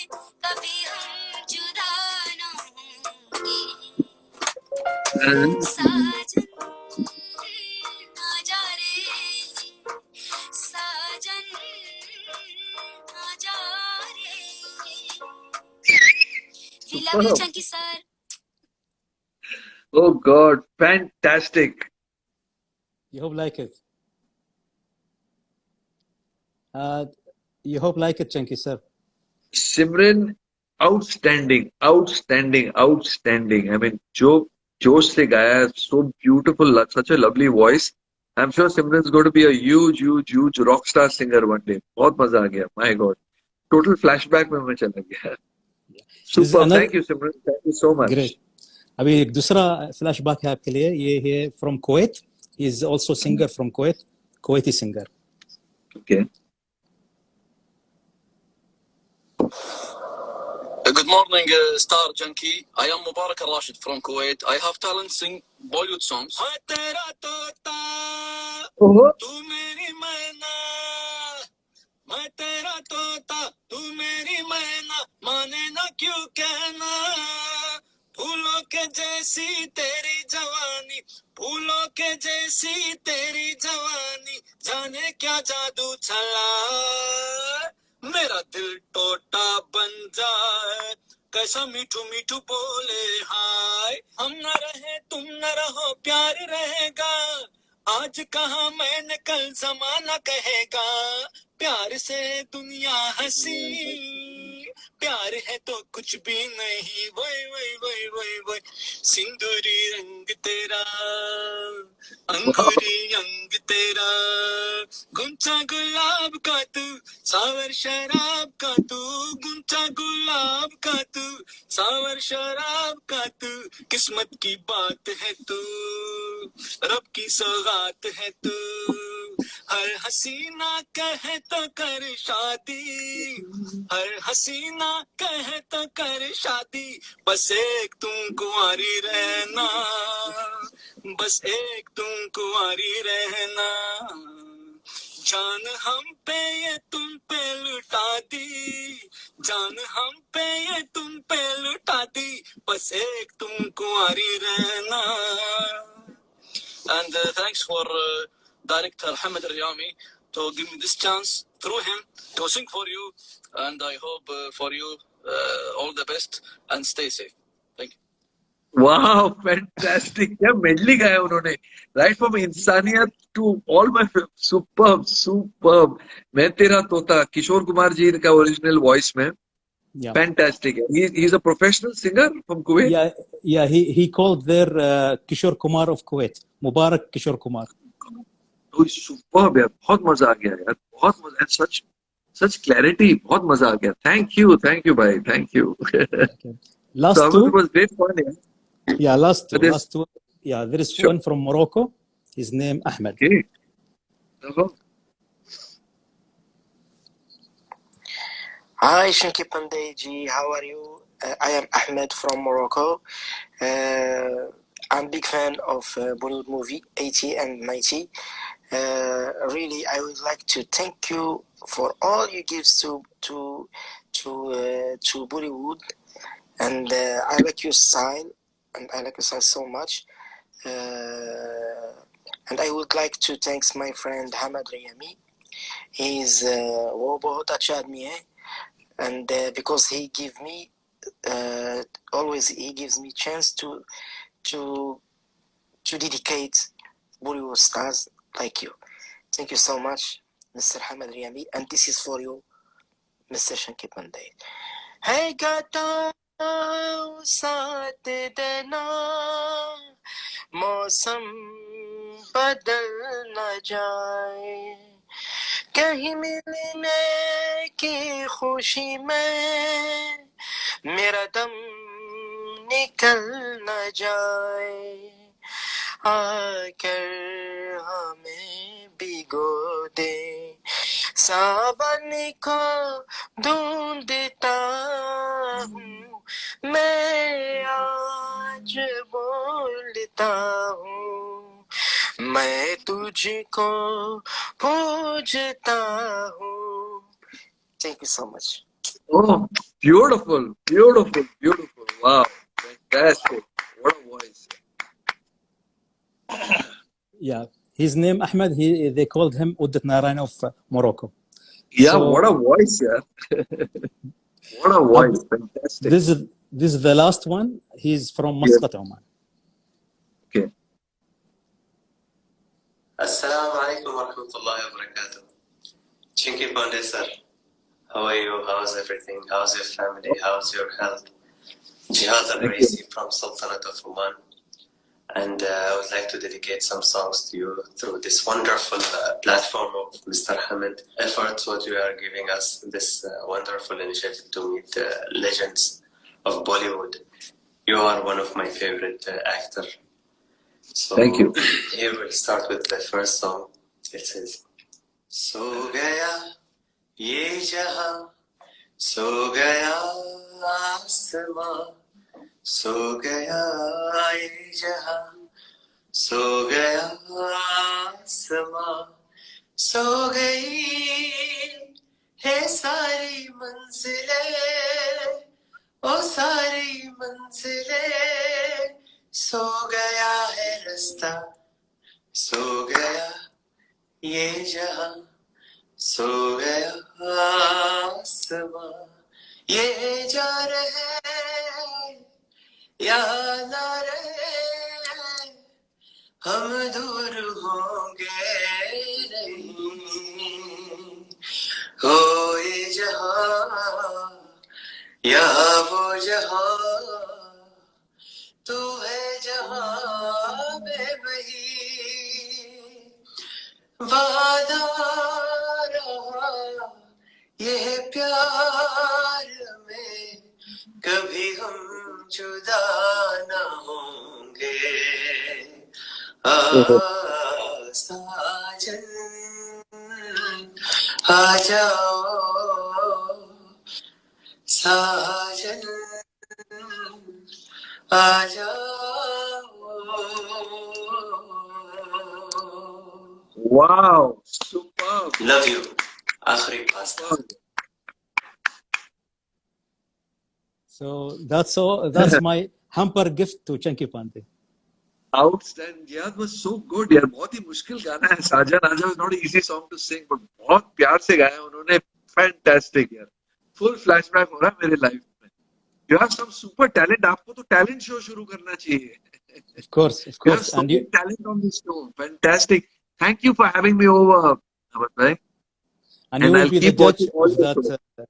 I: कभी हम जुदा न होंगे साजन आजा रे साजन आजा रे We love you, Chunky sir.
E: Oh God, fantastic.
D: You hope like it. You hope like it, Chunky sir.
E: Simran, outstanding. I mean, Josh se gaya, so beautiful, such a lovely voice. I'm sure Simran's going to be a huge rock star singer one day. बहुत मजा आ गया, my God. Total flashback में मैं चला गया. Super, thank you Simran, thank you so much.
D: Great. अभी एक दूसरा फ्लैशबैक है आपके लिए, ये है from Kuwait. He is also singer from Kuwait, Kuwaiti singer.
E: Okay.
J: Good morning, Star Junkie. I am Mubarak Al-Rashid from Kuwait. I have talent sing Bollywood songs. मैं तेरा तोता तू मेरी मैना माने ना क्यों कहना फूलों के जैसी तेरी जवानी फूलों के जैसी तेरी जवानी जाने क्या जादू चला मेरा दिल टोटा बन जाए कैसा मीठू मीठू बोले हाय हम न रहे तुम न रहो प्यार रहेगा आज कहाँ मैंने कल जमाना कहेगा प्यार से दुनिया हंसी प्यार है तो कुछ भी नहीं वही वही वही वही वही सिंदूरी रंग तेरा अंगूरी अंग तेरा गुंचा गुलाब का तू सावर शराब का तू गुंचा गुलाब का तू सावर शराब का तू किस्मत की बात है तू रब की सौगात है तू हर हसीना कहे तो कर शादी हर हसीना कहे तो कर शादी बस एक तुम कुंवारी रहना बस एक तुम कुंवारी रहना जान हम पे ये तुम पे लुटा दी जान हम पे ये तुम पे लुटा दी बस एक तुम कुंवारी रहना and thanks for director Hamid Al-Riyami to give me this chance through him to sing for you and I hope for you all the best and stay safe. Thank you.
E: Wow, fantastic. क्या medley गाया उन्होंने. Right from इंसानियत to all my superb. मैं तेरा तोता किशोर कुमार जी का original voice में.
D: Yeah.
E: Fantastic. He's a professional singer from Kuwait.
D: Yeah. He called their Kishore Kumar of Kuwait. Mubarak Kishore Kumar.
E: तो superb यार, बहुत मजा आ गया यार, बहुत मजा, and such clarity, बहुत मजा आ गया. Thank you भाई, thank you.
D: Last
E: so
D: two.
E: It was great fun.
D: Yeah, last two. Yeah, there is sure. One from Morocco. His name Ahmed.
E: Okay.
K: Hi Shinki Pandey ji, how are you? I am Ahmed from Morocco. I'm a big fan of Bollywood movie 80 and 90. Really, I would like to thank you for all you give to Bollywood, and I like your style, and I like your style so much. And I would like to thank my friend Hamad Riyami. He's वो बहुत अच्छा आदमी है, and because he give me always he gives me chance to dedicate Bollywood stars like you. Thank you so much, Mr. Hamad Riyami, and this is for you, Mr. Shanky Pandey. Hey गाता साथ देना, मौसम बदल न जाए, कहीं मिलने की खुशी में मेरा दम निकल न जाए, आकर हमें भिगो दे, सावन को ढूंढता हूँ मैं, आज बोलता हूँ मैं तुझको पूजता हूँ. Thank you so much.
E: Oh, beautiful, beautiful, beautiful. Wow, fantastic. What a voice.
D: Yeah, his name Ahmed. They called him Udit Narayan of Morocco.
E: Yeah,
D: So,
E: what a voice, yeah. What a voice. Fantastic.
D: This is the last one. He's from Muscat, Oman.
E: Okay.
L: Assalamu alaikum wa rahmatullahi wa barakatuh. Chinky Pandey sir, how are you? How's everything? How's your family? How's your health? Jihad Al-Raisi from Sultanate of Oman. And I would like to dedicate some songs to you through this wonderful platform of Mr. Hamid efforts, what you are giving us, this wonderful initiative to meet legends of Bollywood. You are one of my favorite actors. So
E: Thank you.
L: Here we'll start with the first song. It says, So gaya ye jahan, so gaya asman, so gaya ye jahan, so gaya asman, so gayi hai sari manzile, o sari manzile, सो गया है रास्ता, सो गया ये जहां, सो गया आसमां, ये जा रहे या ना रहे, हम दूर होंगे नहीं, हो ये जहां या वो जहां, तू है जहां में वही, वादा रहा ये प्यार में, कभी हम जुदा न होंगे, साजन आ जाओ, साजन
E: Wow, superb.
L: Love you. Akhri pasta.
D: So that's all. That's my hamper gift to Chunky Pandey.
E: Outstanding. Yeah, it was so good. यार बहुत ही मुश्किल गाना है. साजन आजा is not an easy song to sing, but बहुत प्यार से गाया उन्होंने. Fantastic यार. Full flashback हो रहा है मेरे life में. You have some super talent. आपको तो talent show शुरू करना चाहिए.
D: Of course.
E: You have so much talent on this show. Fantastic. Thank you for having me over, Hamad bhai.
D: And you will be the judge of that.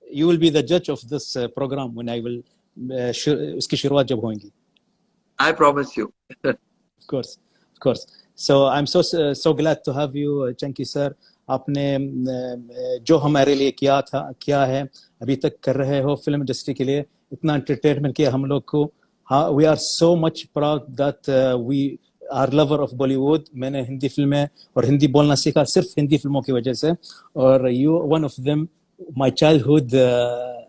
D: You will be the judge of this program when I will उसकी शुरुआत जब होंगी.
E: I promise you.
D: Of course. So I'm so glad to have you, Chunky sir. आपने जो हमारे लिए किया है अभी तक कर रहे हो फिल्म इंडस्ट्री के लिए, इतना एंटरटेनमेंट किया हम लोग को. We are so much proud that we are lover of Bollywood. मैंने हिंदी फिल्में और हिंदी बोलना सीखा सिर्फ हिंदी फिल्मों की वजह से, और you one of them, my childhood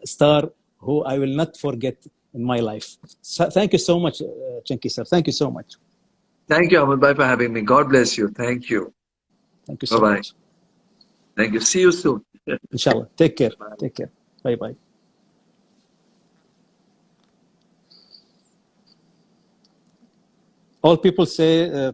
D: star who I will not forget in my life. So, thank you so much, Chunky sir. Thank you so much.
E: Thank you, Hamad bhai, for having me. God bless you. Thank you.
D: Thank you so
E: Bye-bye.
D: much.
E: Thank you. See you soon.
D: Inshallah. Take care. Take care. Bye-bye. all people say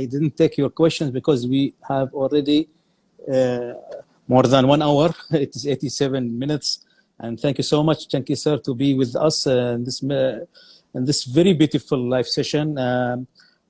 D: I didn't take your questions because we have already more than 1 hour. It is 87 minutes, and thank you so much, Chunky sir, to be with us in this very beautiful live session.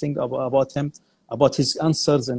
D: thing about him, about his answers in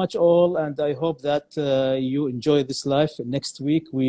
D: much all, and I hope that you enjoy this live. Next week we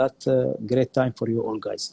D: that great time for you all guys.